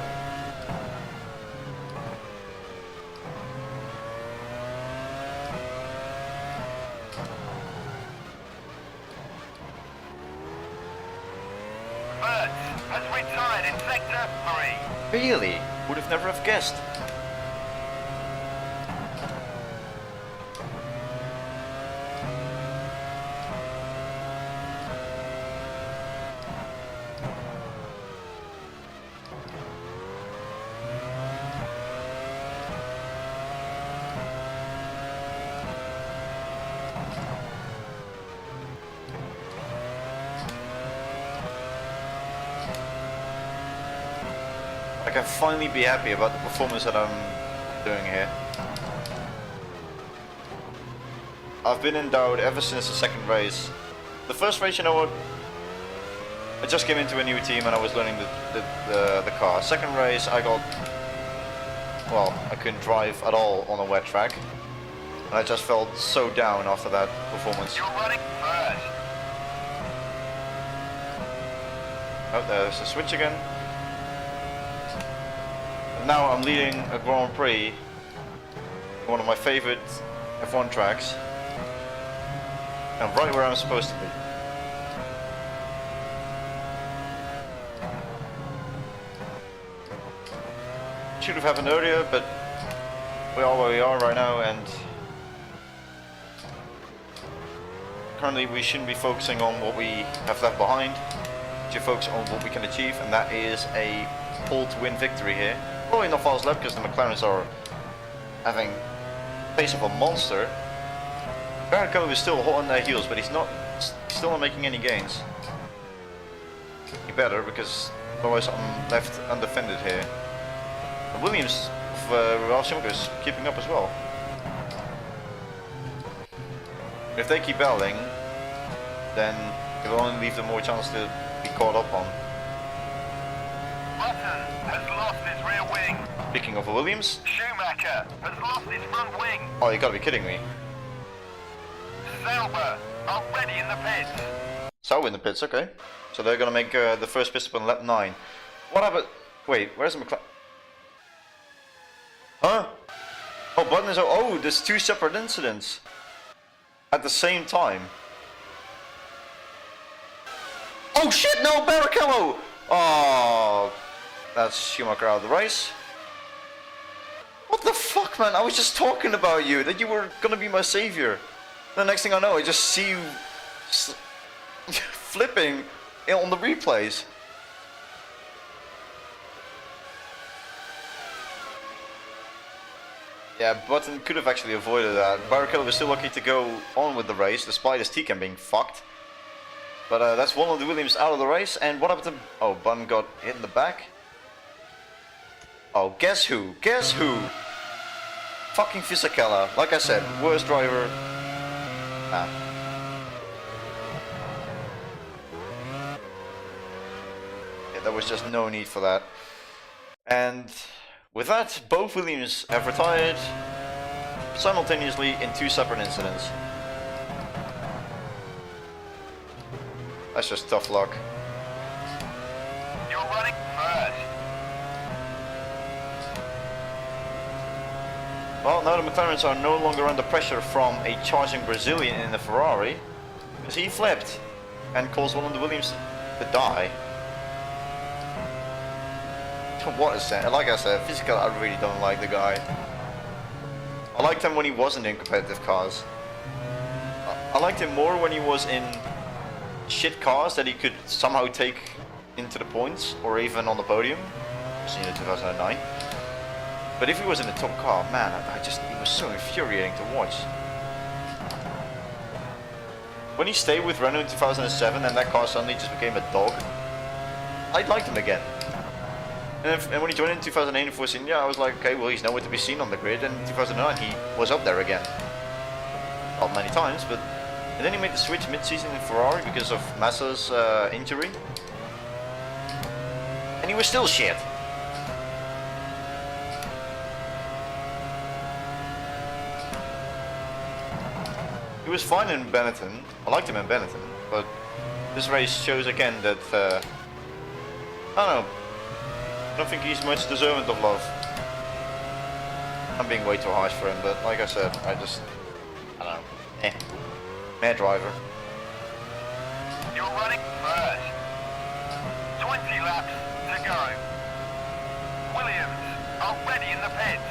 Has retired in sector 3. Really? Would have never have guessed. I can finally be happy about the performance that I'm doing here. I've been in doubt ever since the second race. The first race, you know what? I just came into a new team and I was learning the car. Second race, I got... well, I couldn't drive at all on a wet track. And I just felt so down after that performance. You're running first. Oh, there's a switch again. Now I'm leading a Grand Prix, one of my favorite F1 tracks, and right where I'm supposed to be. Should have happened earlier, but we are where we are right now, and currently we shouldn't be focusing on what we have left behind. We should focus on what we can achieve, and that is a pole to win victory here. Probably not fast left because the McLarens are having pace of a monster. Barrichello is still hot on their heels, but he's still not making any gains. He better, because otherwise I'm left undefended here. And Williams of Ralph Schumacher is keeping up as well. If they keep battling, then it will only leave them more chance to be caught up on. Button has lost his rear wing. Speaking of Williams, Schumacher has lost his front wing. oh, you gotta be kidding me. Sauber already in the pits. Sauber in the pits, okay. So they're gonna make the first pit stop on lap 9. What happened? Wait, where's the McLaren? Huh? Oh, Button is. Oh, there's two separate incidents at the same time. Oh shit! No, Barrichello! Oh, that's Schumacher out of the race. What the fuck, man? I was just talking about you, that you were gonna be my savior. The next thing I know, I just see you flipping on the replays. Yeah, Button could have actually avoided that. Barrichello was still lucky to go on with the race, despite his T-cam being fucked. But that's one of the Williams out of the race, and what happened to... Oh, Button got hit in the back. Oh, guess who? Guess who? Fucking Fisichella. Like I said, worst driver. Ah. Yeah, there was just no need for that. And with that, both Williams have retired simultaneously in 2 separate incidents. That's just tough luck. You're running first. Well, now the McLarens are no longer under pressure from a charging Brazilian in the Ferrari, because he flipped and caused one of the Williams to die. What a set. Like I said, physically I really don't like the guy. I liked him when he wasn't in competitive cars. I liked him more when he was in shit cars that he could somehow take into the points or even on the podium. I've seen it in 2009. But if he was in a top car, man, it was so infuriating to watch. When he stayed with Renault in 2007 and that car suddenly just became a dog, I liked him again. And when he joined in 2008 in Force India, I was like, okay, well, he's nowhere to be seen on the grid. And in 2009, he was up there again. Not many times, but... And then he made the switch mid-season in Ferrari because of Massa's injury. And he was still shit. He was fine in Benetton. I liked him in Benetton, but this race shows again that, I don't know. I don't think he's much deserving of love. I'm being way too harsh for him, but like I said, I don't know. Mad driver. You're running first. 20 laps to go. Williams are ready in the pits.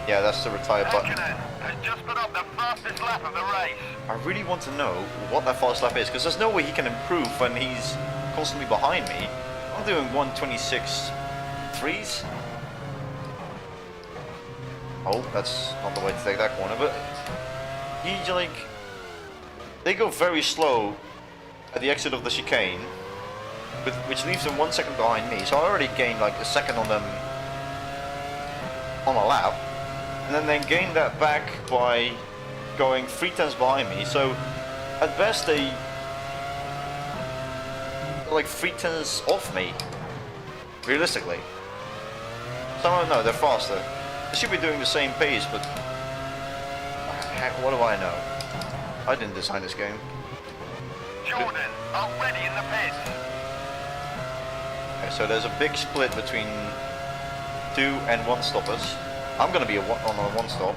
Yeah, that's the retire button. Hakkinen has just put up the fastest lap of the race. I really want to know what that fast lap is, because there's no way he can improve when he's constantly behind me. I'm doing 1:26.3s. Oh, that's not the way to take that corner, but he like... They go very slow at the exit of the chicane, which leaves them 1 second behind me. So I already gained like a second on them on a lap, and then they gained that back by going 3/10 behind me. So at best they like 3/10 off me, realistically. So I don't know, they're faster. They should be doing the same pace, but what do I know? I didn't design this game. Jordan are ready in the pits. Okay, so there's a big split between 2 and 1 stoppers. I'm gonna be on a 1 stop.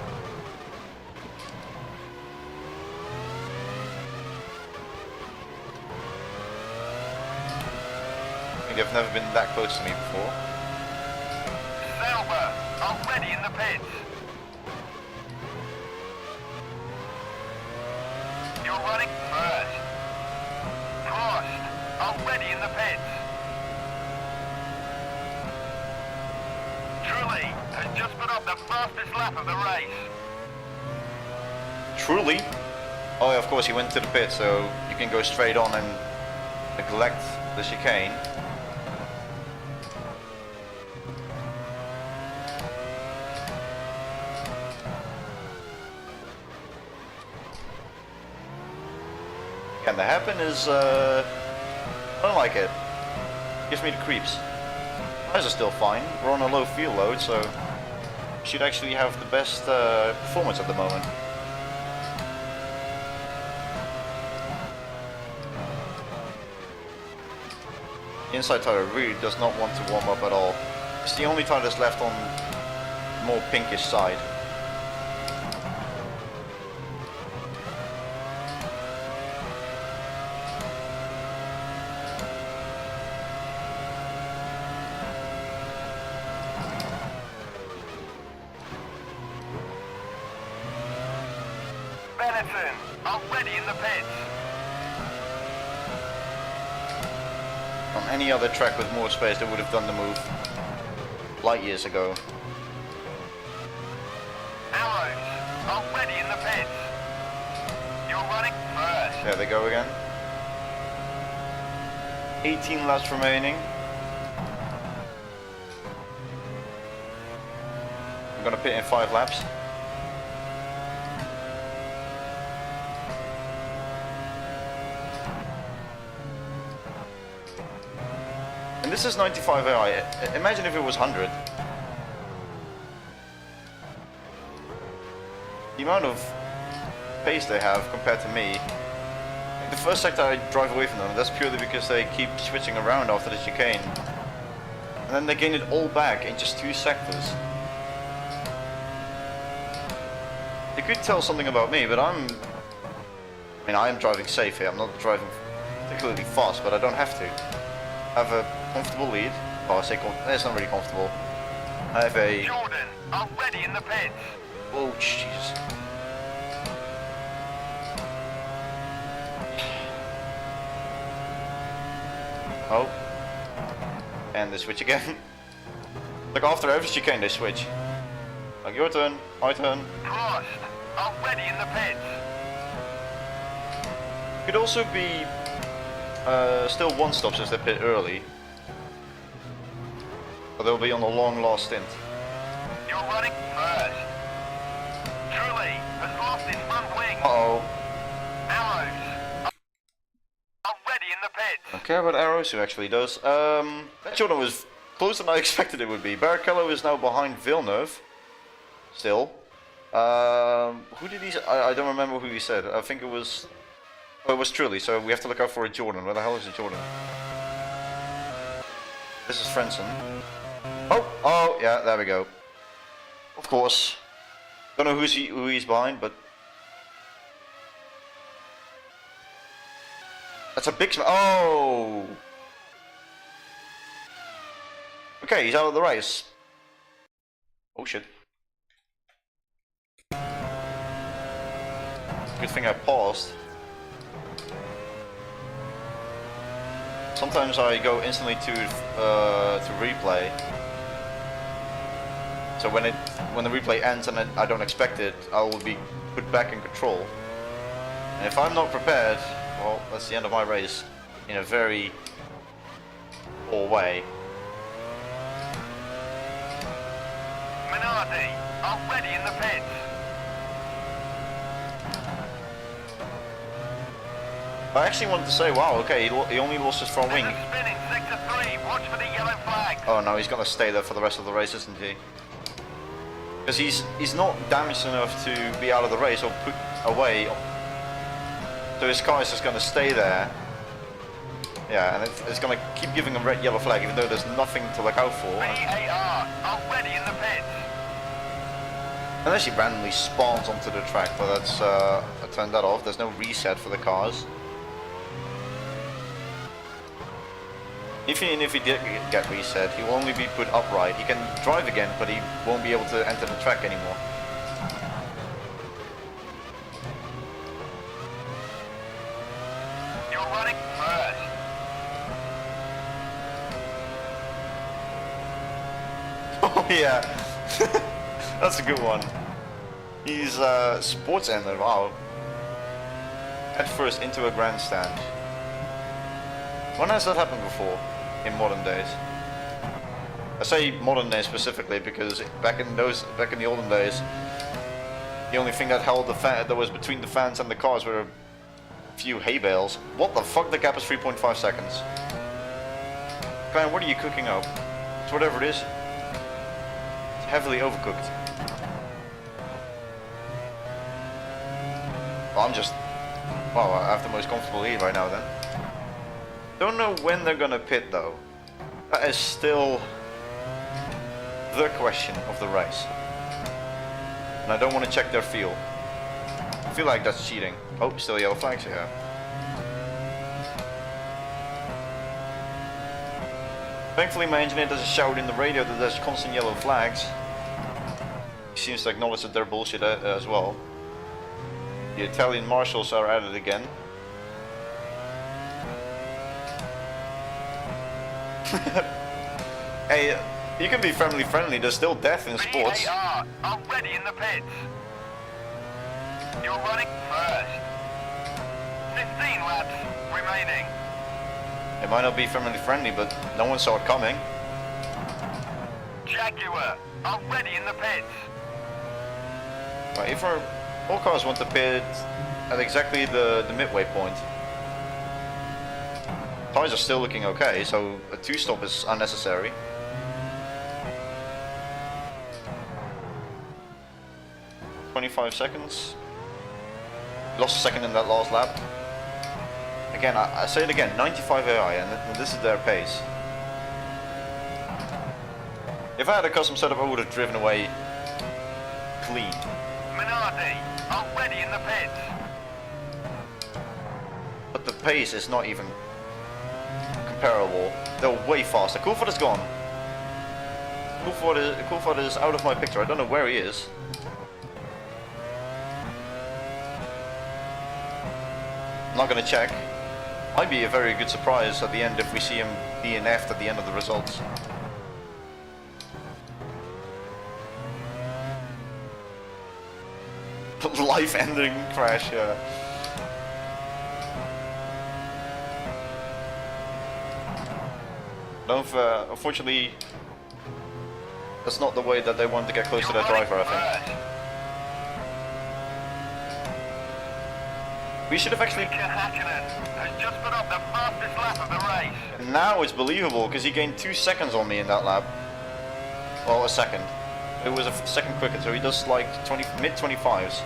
I think they've never been that close to me before. Sauber are ready in the pits. You're running first. Prost are ready in the pits. Trulli has just put up the fastest lap of the race. Truly? Oh yeah, of course he went to the pit, so you can go straight on and neglect the chicane. Can that happen is, I don't like it. Gives me the creeps. Tires are still fine. We're on a low fuel load, so should actually have the best performance at the moment. The inside tire really does not want to warm up at all. It's the only tire that's left on the more pinkish side. Benetton are ready in the pits. On any other track with more space, they would have done the move light years ago. Arrow There they go again. 18 laps remaining. I'm gonna pit in 5 laps. And this is 95 AI. Imagine if it was 100. The amount of pace they have compared to me. The first sector I drive away from them, that's purely because they keep switching around after the chicane. And then they gain it all back in just 2 sectors. You could tell something about me, but I am driving safe here. I'm not driving particularly fast, but I don't have to. I have a comfortable lead. Well, I say it's not really comfortable. I have a... Jordan, I'm ready in the pits. Oh, Jesus. Oh. And they switch again. Like after every chicane they switch. Like your turn, my turn. Prost, I'm ready in the pits. Could also be still one stop since they pit early. But they'll be on a long last stint. You're running first. Truly has lost his front wing. Uh-oh. Arrows. I'm ready in the pits. I don't care about arrows, who actually does. That Jordan was closer than I expected it would be. Barrichello is now behind Villeneuve. Still. Who did he say? I don't remember who he said. I think it was... Oh, it was Truly, so we have to look out for a Jordan. Where the hell is a Jordan? This is Frenson. Oh, yeah, there we go. Of course. Don't know who he's behind, but... That's a big oh! Okay, he's out of the race. Oh shit. Good thing I paused. Sometimes I go instantly to replay. So when the replay ends and I don't expect it, I will be put back in control. And if I'm not prepared, well, that's the end of my race in a very poor way. Minardi, I'm ready in the pits. I actually wanted to say, wow, okay, he only lost his front wing. There's a spin in sector 3. Watch for the yellow flag. Oh no, he's gonna stay there for the rest of the race, isn't he? Because he's not damaged enough to be out of the race or put away. So his car is just gonna stay there. Yeah, and it's gonna keep giving him red, yellow flag, even though there's nothing to look out for. VAR, I'm ready in the pits. Unless he randomly spawns onto the track, but that's I turned that off. There's no reset for the cars. Even if he did get reset, he will only be put upright. He can drive again, but he won't be able to enter the track anymore. You're running first. Oh yeah, that's a good one. He's sports ended. Wow. Head first into a grandstand. When has that happened before in modern days? I say modern days specifically because back in the olden days, the only thing that held the fan that was between the fans and the cars were a few hay bales. What the fuck? The gap is 3.5 seconds. Man, what are you cooking up? It's whatever it is. It's heavily overcooked. Well, I'm just... Wow, I have the most comfortable lead right now then. Don't know when they're gonna pit though. That is still the question of the race. And I don't want to check their fuel. I feel like that's cheating. Oh, still yellow flags here. Thankfully my engineer doesn't shout in the radio that there's constant yellow flags. He seems to acknowledge that they're bullshit as well. The Italian marshals are at it again. Hey, you can be friendly, there's still death in sports. VAR, I'm ready in the pits. You're running first. laps remaining. It might not be family friendly, but no one saw it coming. Jaguar, already in the pits. Right, if all cars want to pit at exactly the midway point. Tires are still looking okay, so a 2-stop is unnecessary. "25 seconds. Lost a second in that last lap. Again, I say it again, 95 AI, and this is their pace. If I had a custom setup, I would have driven away clean. Minardi, already in the pits. But the pace is not even comparable. They're way faster. Coulthard is gone. Coulthard is out of my picture. I don't know where he is. I'm not gonna check. Might be a very good surprise at the end if we see him DNF'd at the end of the results. Life-ending crash, yeah. Unfortunately, that's not the way that they want to get close to their driver, I think. We should have actually... Hakkinen has just put up the fastest lap of the race. Now it's believable, because he gained 2 seconds on me in that lap. Well, a second. It was a second quicker, so he does like mid-25s.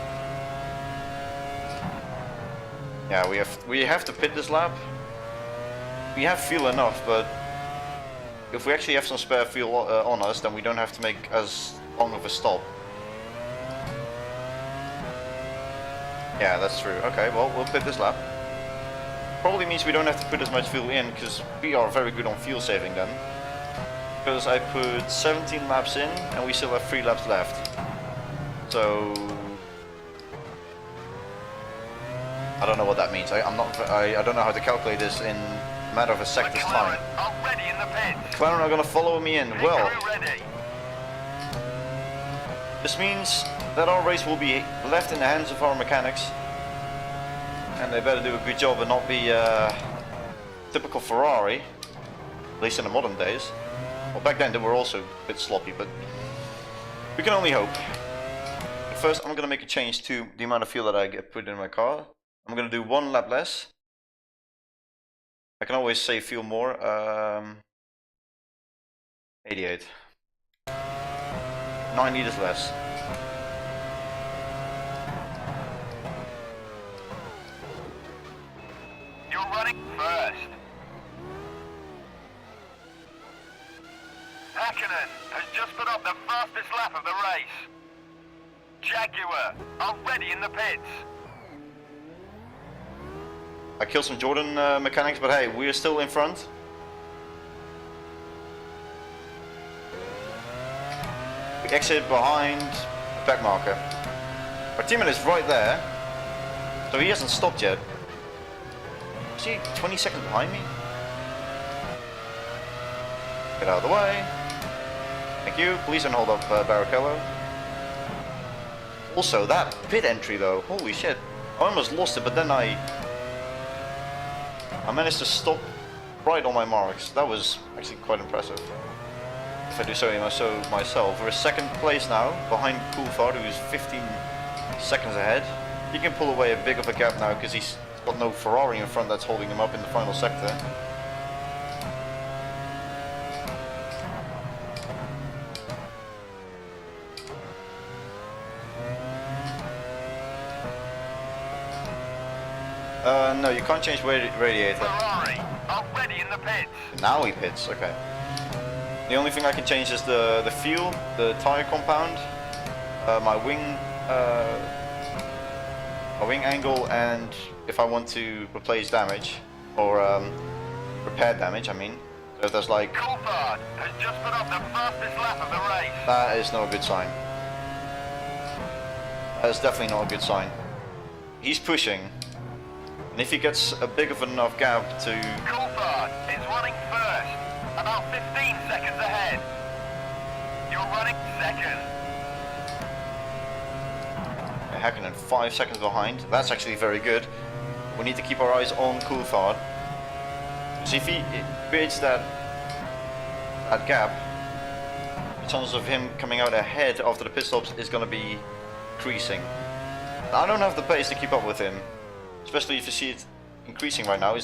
Yeah, we have to pit this lap. We have fuel enough, but if we actually have some spare fuel on us, then we don't have to make as long of a stop. Yeah, that's true. Okay, well, we'll pit this lap. Probably means we don't have to put as much fuel in, because we are very good on fuel saving then. Because I put 17 laps in, and we still have 3 laps left. So... I don't know what that means. I don't know how to calculate this in a matter of a second's time. Already in the pits. McLaren are going to follow me in. Well, Ready. this means that our race will be left in the hands of our mechanics. And they better do a good job and not be typical Ferrari. At least in the modern days. Well, back then they were also a bit sloppy, but we can only hope. But first, I'm going to make a change to the amount of fuel that I get put in my car. I'm going to do 1 lap less. I can always save fuel more. 88. 9 liters less. You're running first. Hakkinen has just put up the fastest lap of the race. Jaguar, already in the pits. I killed some Jordan mechanics, but hey, we're still in front. We exit behind the back marker. Our teammate is right there, so he hasn't stopped yet. Is he 20 seconds behind me? Get out of the way. Thank you. Please don't hold up Barrichello. Also, that pit entry though, holy shit. I almost lost it, but then I managed to stop right on my marks. That was actually quite impressive. If I do so myself. We're second place now, behind Coulthard, who's 15 seconds ahead. He can pull away a big of a gap now because he's got no Ferrari in front that's holding him up in the final sector. No, you can't change radiator. Ferrari, already in the pits. Now he pits, okay. The only thing I can change is the fuel, the tire compound, my wing angle, and if I want to replace damage, or repair damage, I mean. So if there's like... Coulthard has just put up the fastest lap of the race. That is not a good sign. That is definitely not a good sign. He's pushing. And if he gets a big of enough gap to... Coulthard is running first, about 15 seconds ahead. You're running second. Hakkinen 5 seconds behind. That's actually very good. we need to keep our eyes on Coulthard. Because if he creates that gap, the chances of him coming out ahead after the pit stops is going to be increasing. I don't have the pace to keep up with him, especially if you see it increasing right now.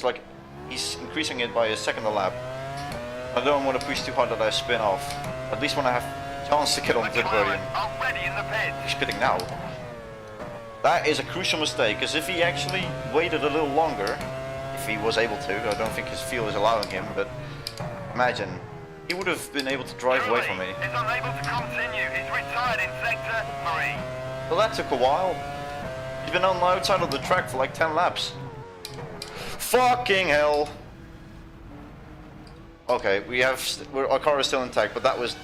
He's increasing it by a second a lap. I don't want to push too hard that I spin off. At least when I have a chance to get onto the podium. He's pitting now. That is a crucial mistake, because if he actually waited a little longer, if he was able to, I don't think his fuel is allowing him, but imagine, he would have been able to drive away from me. Is unable to continue. He's retired in sector 3. Well, that took a while. He's been on the outside of the track for like 10 laps. Fucking hell. Okay, our car is still intact, but that was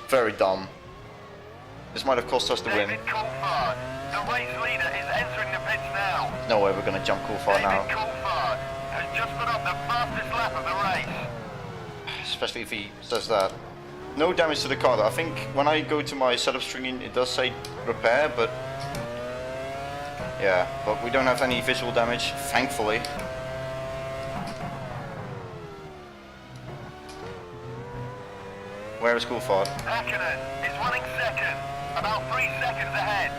very dumb. This might have cost us the win. David Coulthard, the race leader, is entering the pits now. No way we're gonna jump Coulthard now. David Coulthard has just put up the fastest lap of the race. Especially if he says that. No damage to the car though. I think when I go to my setup screen it does say repair, but yeah, but we don't have any visual damage, thankfully. Where is Coulthard? Hakkinen is running second, about 3 seconds ahead.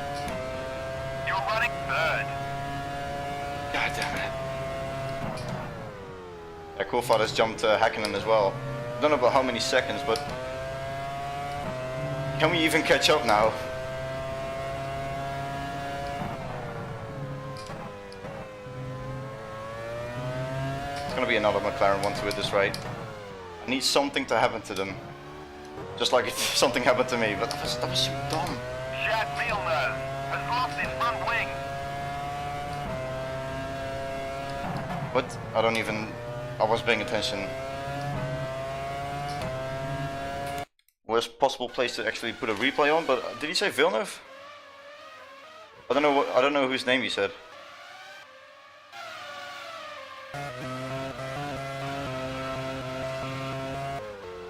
You're running third. God damn it. Yeah, Coulthard has jumped Hakkinen as well. I don't know about how many seconds, but can we even catch up now? It's gonna be another McLaren 1-2 at this rate. I need something to happen to them. Just like something happened to me, but that was so dumb. Chad Villeneuve has lost his front wing. What? I wasn't paying attention. Worst possible place to actually put a replay on, but did he say Villeneuve? I don't know whose name he said.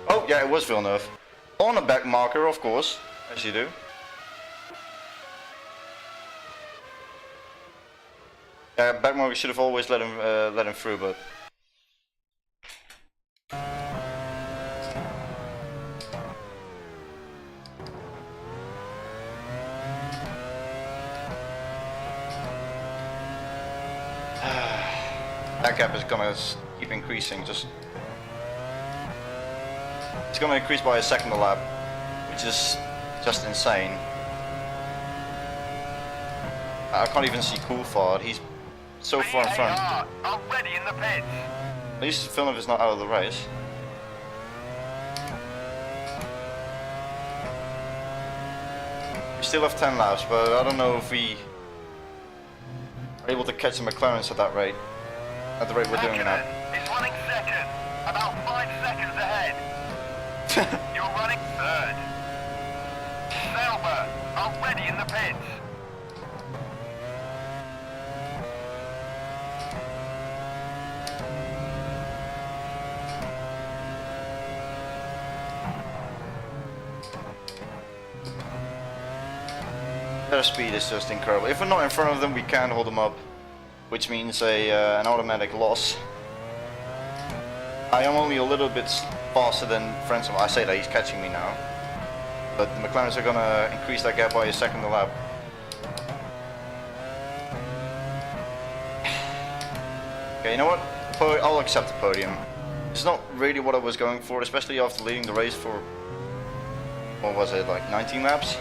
Oh yeah, it was Villeneuve. On a back marker, of course, as you do. Back marker should have always let him through, but that gap is gonna keep increasing. It's gonna increase by a second a lap, which is just insane. I can't even see Coulthard. He's so far in front. Already in the pits. At least Villeneuve is not out of the race. We still have 10 laps, but I don't know if we are able to catch the McLarens at that rate. At the rate we're doing it now. Is running second, about 5 seconds ahead. You're running third. Sauber already in the pits. Their speed is just incredible. If we're not in front of them, we can hold them up, which means an automatic loss. I am only a little bit faster than friends of. I say that he's catching me now, but the McLarens are gonna increase that gap by a second a lap. Okay, you know what? I'll accept the podium. It's not really what I was going for, especially after leading the race for, what was it, like 19 laps?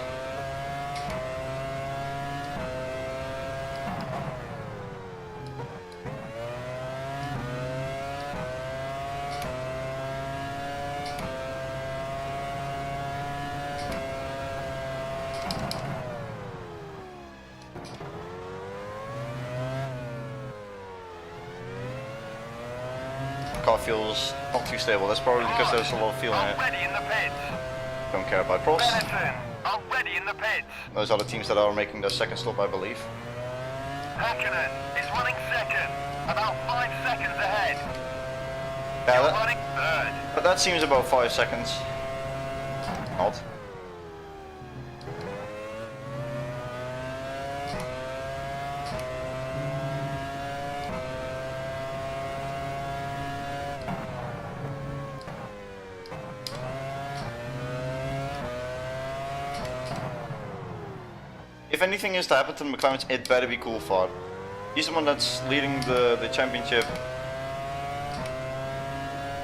Car feels not too stable. That's probably because there's a lot of fuel in it. Already in the pits. Don't care about Prost. Benetton already in the pits. Those are the teams that are making their second stop, I believe. Hakkinen is running second, about 5 seconds ahead. Yeah, You're running third. but that seems about 5 seconds. Not. if anything is to happen to the McLarens, it better be Coulthard. He's the one that's leading the championship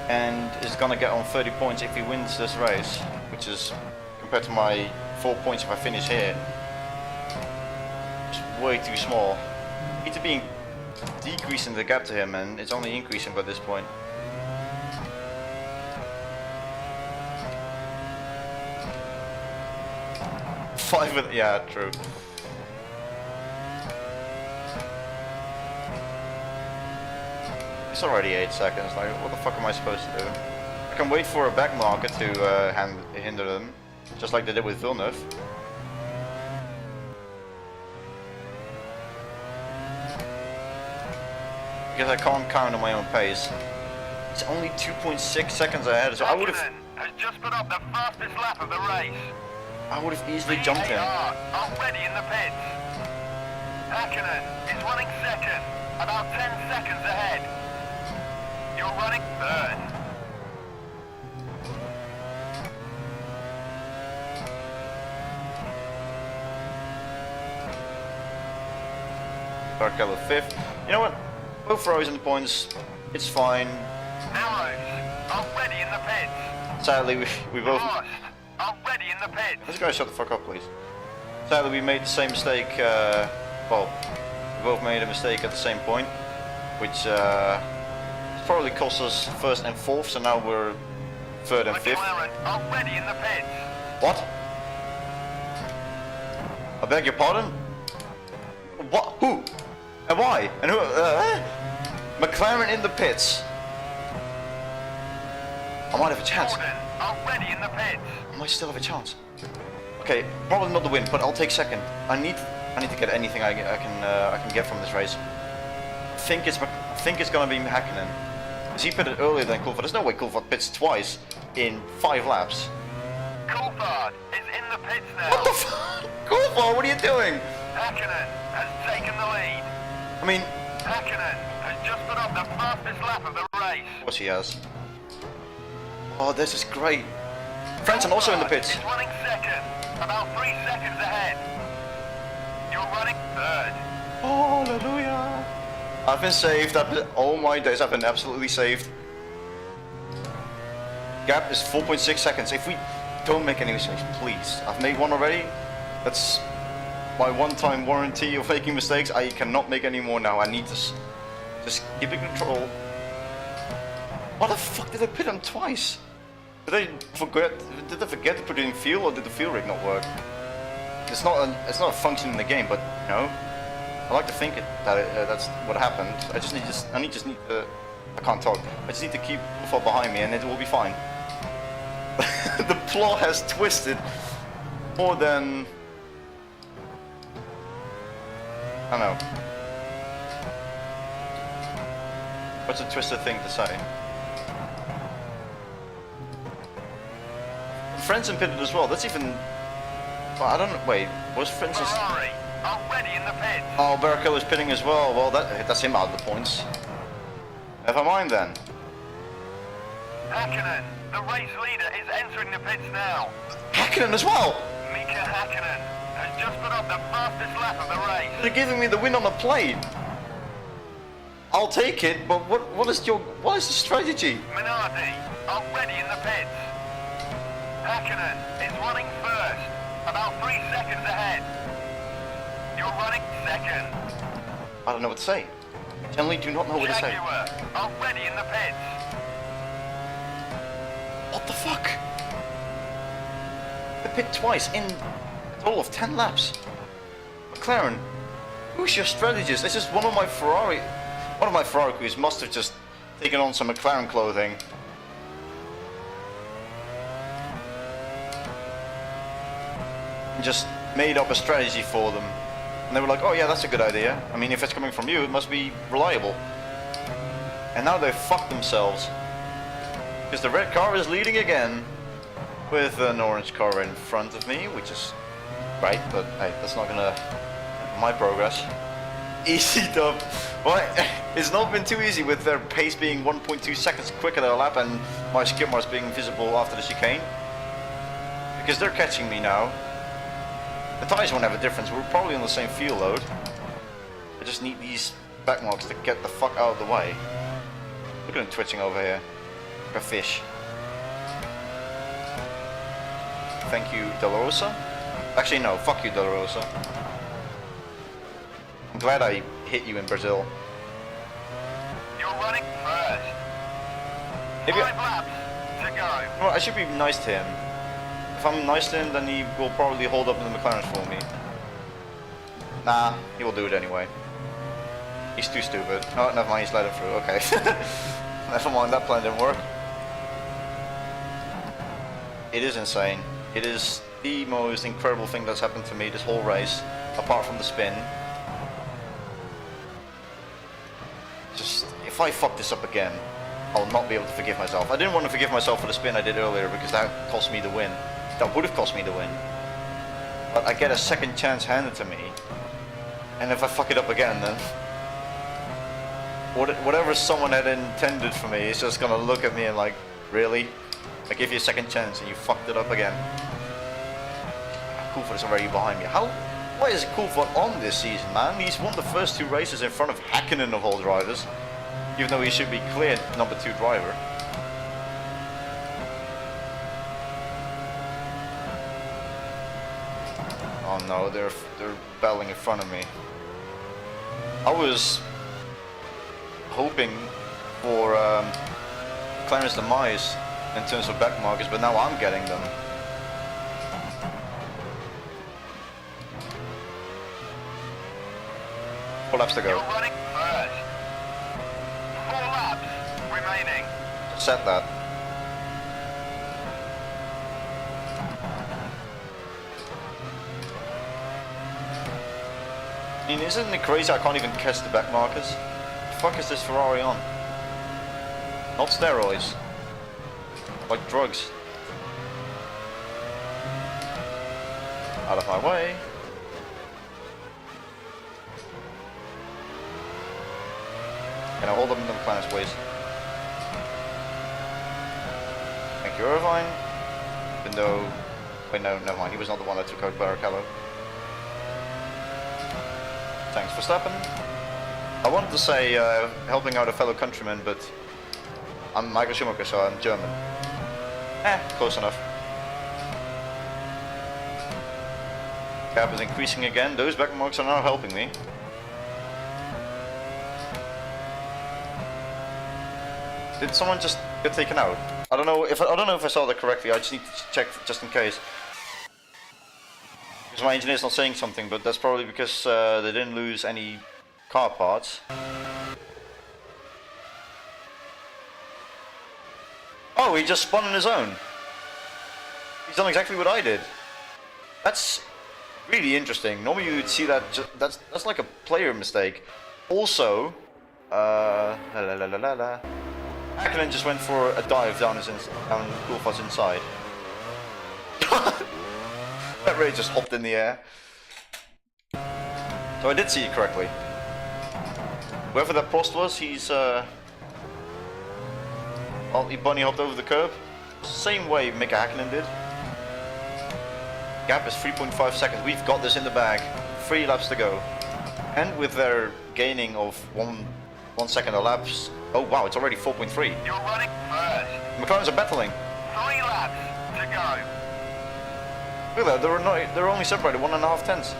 and is gonna get on 30 points if he wins this race, which is, compared to my 4 points if I finish here, it's way too small. Need to be decreasing the gap to him, and it's only increasing by this point. Yeah, true. It's already 8 seconds, like what the fuck am I supposed to do? I can wait for a back marker to hinder them, just like they did with Villeneuve. Because I can't count on my own pace. It's only 2.6 seconds ahead, so I would have... has just put up the fastest lap of the race. I would have easily jumped him. Already in the pits. Hakkinen is running second, about 10 seconds ahead. You're running third. Barrichello 5th. You know what? Both Ferraris in the points. It's fine. Arrows already in the pits. Sadly, we both... Lost already in the pits. This guy shut the fuck up, please. Sadly, we made the same mistake. Well, we both made a mistake at the same point, which probably cost us first and fourth. So now we're third and fifth. McLaren already in the pits. What? I beg your pardon? What? Who? And why? And who? McLaren in the pits. I might have a chance. Gordon already in the pits. I might still have a chance. Okay, probably not the win, but I'll take second. I need to get anything I can get from this race. I think it's gonna be Hakkinen. Because he pitted earlier than Coulthard. There's no way Coulthard pits twice in 5 laps. Coulthard is in the pits now. What the fuck? Coulthard, what are you doing? Hakkinen has taken the lead. I mean, Hakkinen has just put up the fastest lap of the race. of course he has. Oh, this is great. Frentzen also in the pits. Is running second, about 3 seconds ahead. You're running third. Hallelujah. I've been saved. Oh my days, I've been absolutely saved. Gap is 4.6 seconds. If we don't make any mistakes, please. I've made one already. That's my one-time warranty of making mistakes. I cannot make any more now. I need to just keep in control. What the fuck did I pit him twice? Did they forget to put it in fuel, or did the fuel rig not work? It's not a function in the game, but you know, I like to think that's what happened. I just need to. I can't talk. I just need to keep Coulthard behind me, and it will be fine. The plot has twisted more than I don't know. What's a twisted thing to say? Frentzen pitted as well. That's even. Well, I don't know. Wait, was Frentzen? Ferrari already in the pits. Oh, Barrichello is pitting as well. Well, that's him out of the points. Never mind then. Hakkinen, the race leader, is entering the pits now. Hakkinen as well. Mika Hakkinen has just put up the fastest lap of the race. They're giving me the win on the plane. I'll take it, but what is the strategy? Minardi already in the pits. Hakkinen is running first, about 3 seconds ahead. You're running second. I don't know what to say. I generally do not know what to say. Jaguar already in the pits. What the fuck? They pit twice in a total of 10 laps. McLaren, who's your strategist? This is one of my Ferrari crews must have just taken on some McLaren clothing. And just made up a strategy for them. And they were like, oh yeah, that's a good idea. I mean, if it's coming from you, it must be reliable. And now they've fucked themselves. Because the red car is leading again. With an orange car in front of me, which is great, but hey, that's not gonna help my progress. Easy dub. Well, it's not been too easy with their pace being 1.2 seconds quicker than a lap and my skid marks being visible after the chicane. Because they're catching me now. The tyres won't have a difference. We're probably on the same fuel load. I just need these back marks to get the fuck out of the way. Look at him twitching over here. Like a fish. Thank you, De La Rosa. Actually, no. Fuck you, De La Rosa. I'm glad I hit you in Brazil. You're running first. Maybe 5 laps to go. well, I should be nice to him. If I'm nice to him, then he will probably hold up in the McLaren for me. Nah, he will do it anyway. He's too stupid. Oh, never mind, he's let him through. Okay. Never mind, that plan didn't work. It is insane. It is the most incredible thing that's happened to me this whole race, apart from the spin. Just, if I fuck this up again, I'll not be able to forgive myself. I didn't want to forgive myself for the spin I did earlier because that cost me the win. That would have cost me the win. But I get a second chance handed to me. And if I fuck it up again, then whatever someone had intended for me is just gonna look at me and like, really? I gave you a second chance and you fucked it up again. Coulthard is already behind me. Why is Coulthard on this season, man? He's won the first 2 races in front of Häkkinen of all drivers. Even though he should be clear number 2 driver. Oh no, they're battling in front of me. I was hoping for Clarence demise in terms of back markers, but now I'm getting them. 4 laps to go. You're running first. 4 laps remaining. Set that. I mean, isn't it crazy I can't even catch the back markers? The fuck is this Ferrari on? Not steroids. Like drugs. Out of my way. Can I hold up in the McLaren's please? Thank you, Irvine. Even though... Wait, no, never mind. He was not the one that took out Barrichello. Thanks for stopping. I wanted to say helping out a fellow countryman, but I'm Michael Schumacher, so I'm German. Close enough. Gap is increasing again. Those back marks are now helping me. Did someone just get taken out? I don't know if I saw that correctly. I just need to check just in case. Because my engineer's not saying something, but that's probably because they didn't lose any car parts. Oh, he just spun on his own. He's done exactly what I did. That's really interesting. Normally you would see that that's like a player mistake. Also, Häkkinen just went for a dive down Coulthard's inside. That really just hopped in the air. So I did see it correctly. Whoever that Prost was, he's well, he bunny hopped over the curb. Same way Mika Häkkinen did. Gap is 3.5 seconds. We've got this in the bag. 3 laps to go. And with their gaining of 1 second a lap. Oh wow, it's already 4.3. You're running first. McLaren's are battling. 3 laps to go. Look at that, they're only separated 1.5 tenths.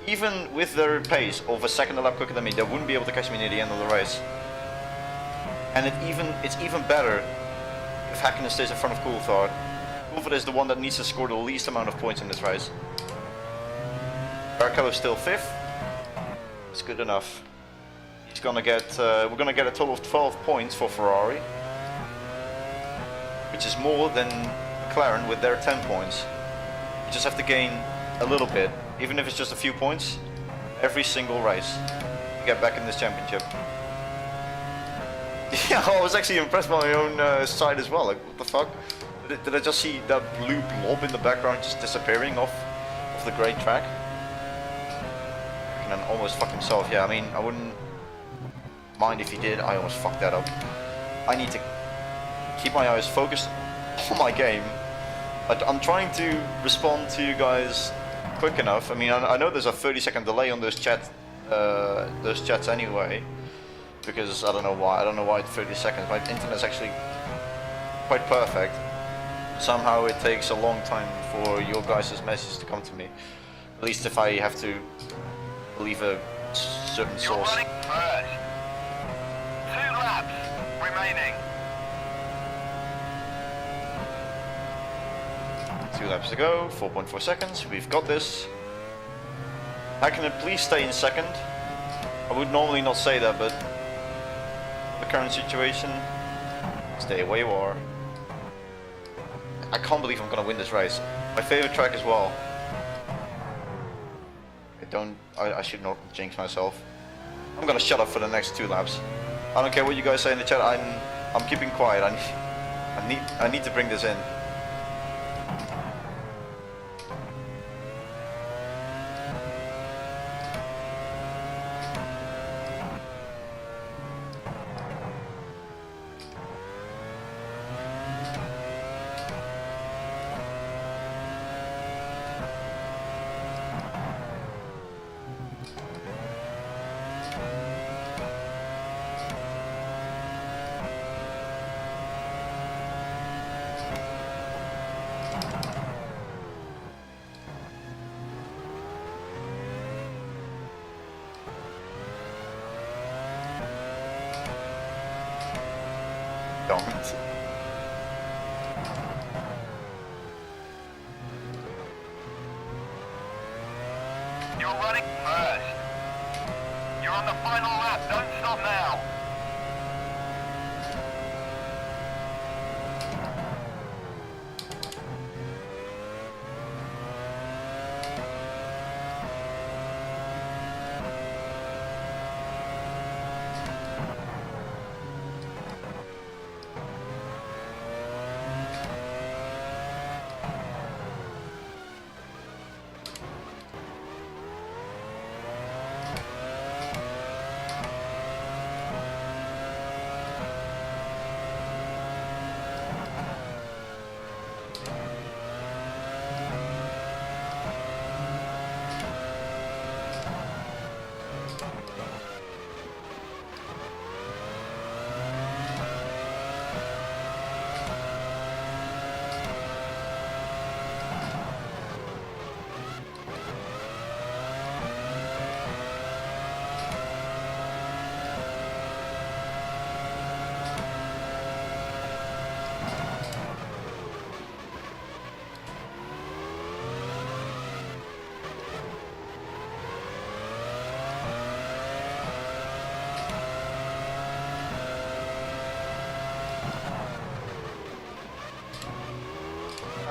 Even with their pace of a second a lap quicker than me, they wouldn't be able to catch me near the end of the race. And it's even better if Häkkinen stays in front of Coulthard. Coulthard is the one that needs to score the least amount of points in this race. Barrichello's still 5th. It's good enough. He's gonna get. We're gonna get a total of 12 points for Ferrari, which is more than McLaren with their 10 points. You just have to gain a little bit, even if it's just a few points, every single race to get back in this championship. Yeah, I was actually impressed by my own side as well. Like, what the fuck? Did I just see that blue blob in the background just disappearing off the great track? And then almost fucked himself. Yeah, I mean, I wouldn't mind if he did. I almost fucked that up. I need to keep my eyes focused on my game I'm trying to respond to you guys quick enough. I mean, I know there's a 30-second delay on those chats anyway, because I don't know why. I don't know why it's 30 seconds. My internet's actually quite perfect. Somehow it takes a long time for your guys' messages to come to me. At least if I have to leave a certain source. You're running first. 2 laps remaining. 2 laps to go, 4.4 seconds, we've got this. Hakkinen, please stay in second. I would normally not say that, but the current situation, stay where you are. I can't believe I'm gonna win this race. My favorite track as well. I should not jinx myself. I'm gonna shut up for the next 2 laps. I don't care what you guys say in the chat, I'm keeping quiet. I need to bring this in. Don't. You're running first. You're on the final lap. Don't stop now.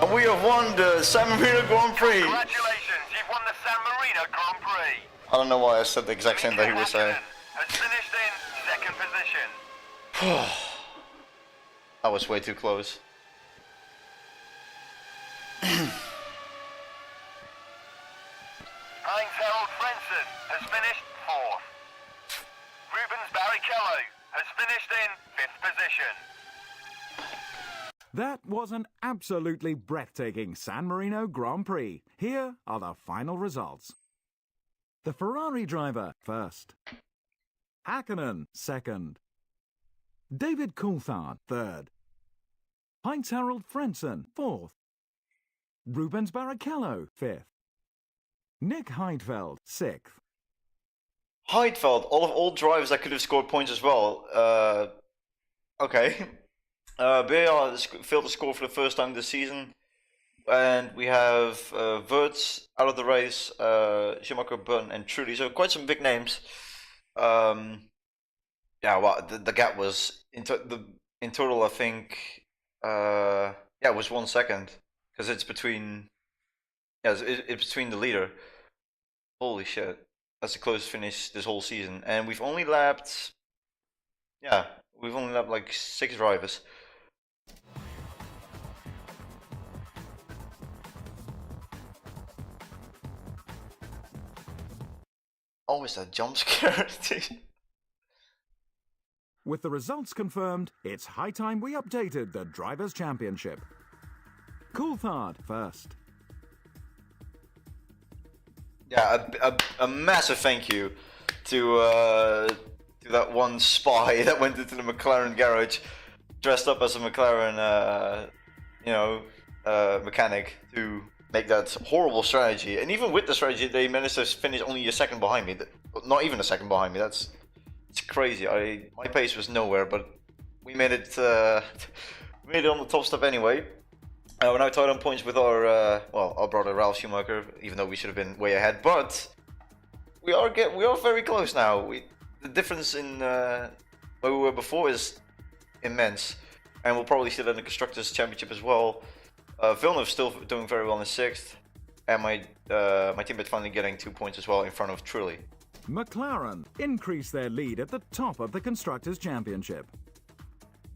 And we have won the San Marino Grand Prix. Congratulations, you've won the San Marino Grand Prix. I don't know why I said the exact same thing he was saying. Has finished in 2nd position. I was way too close. Heinz-Harald Frentzen has finished 4th. Rubens Barrichello has finished in 5th position. That was an absolutely breathtaking San Marino Grand Prix. Here are the final results. The Ferrari driver first. Hakkinen second. David Coulthard third. Heinz-Harald Frentzen fourth. Rubens Barrichello fifth. Nick Heidfeld sixth. Heidfeld, all drivers that could have scored points as well. Okay. BR failed to score for the first time this season. And we have Wirtz out of the race, Schumacher, Button, and Trudy. So quite some big names. Yeah, well, the gap was in total, I think, yeah, it was 1 second because it's between, yeah, it's between the leader. Holy shit, that's the closest finish this whole season, and we've only lapped, yeah, we've only lapped like 6 drivers. Always that jump scare. With the results confirmed, it's high time we updated the Drivers' Championship. Coulthard first. Yeah, a massive thank you to that one spy that went into the McLaren garage, dressed up as a McLaren, mechanic to make that horrible strategy. And even with the strategy, they managed to finish only a second behind me. Not even a second behind me. It's crazy. My pace was nowhere, but we made it. Made it on the top step anyway. We're now tied on points with our brother Ralph Schumacher, even though we should have been way ahead. But we are very close now. The difference in where we were before is immense, and we'll probably see that in the Constructors' Championship as well. Villeneuve's still doing very well in 6th, and my teammate finally getting 2 points as well in front of Trulli. McLaren increase their lead at the top of the Constructors' Championship.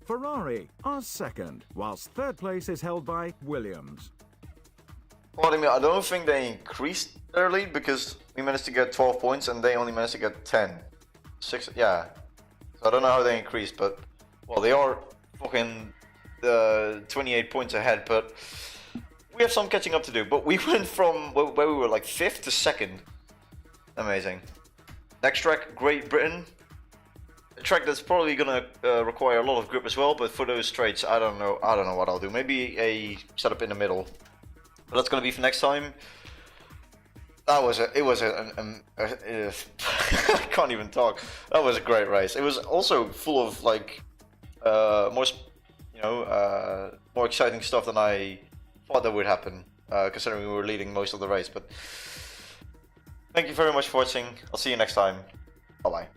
Ferrari are second, whilst third place is held by Williams. Well, I don't think they increased their lead because we managed to get 12 points and they only managed to get 10. 6, yeah. So I don't know how they increased, but well, they are fucking 28 points ahead, but we have some catching up to do. But we went from where we were like 5th to 2nd. Amazing. Next track, Great Britain. A track that's probably gonna require a lot of grip as well, but for those straights, I don't know what I'll do. Maybe a setup in the middle, but that's gonna be for next time. I can't even talk. That was a great race. It was also full of like more exciting stuff than I thought that would happen, considering we were leading most of the race. But thank you very much for watching. I'll see you next time. Bye bye.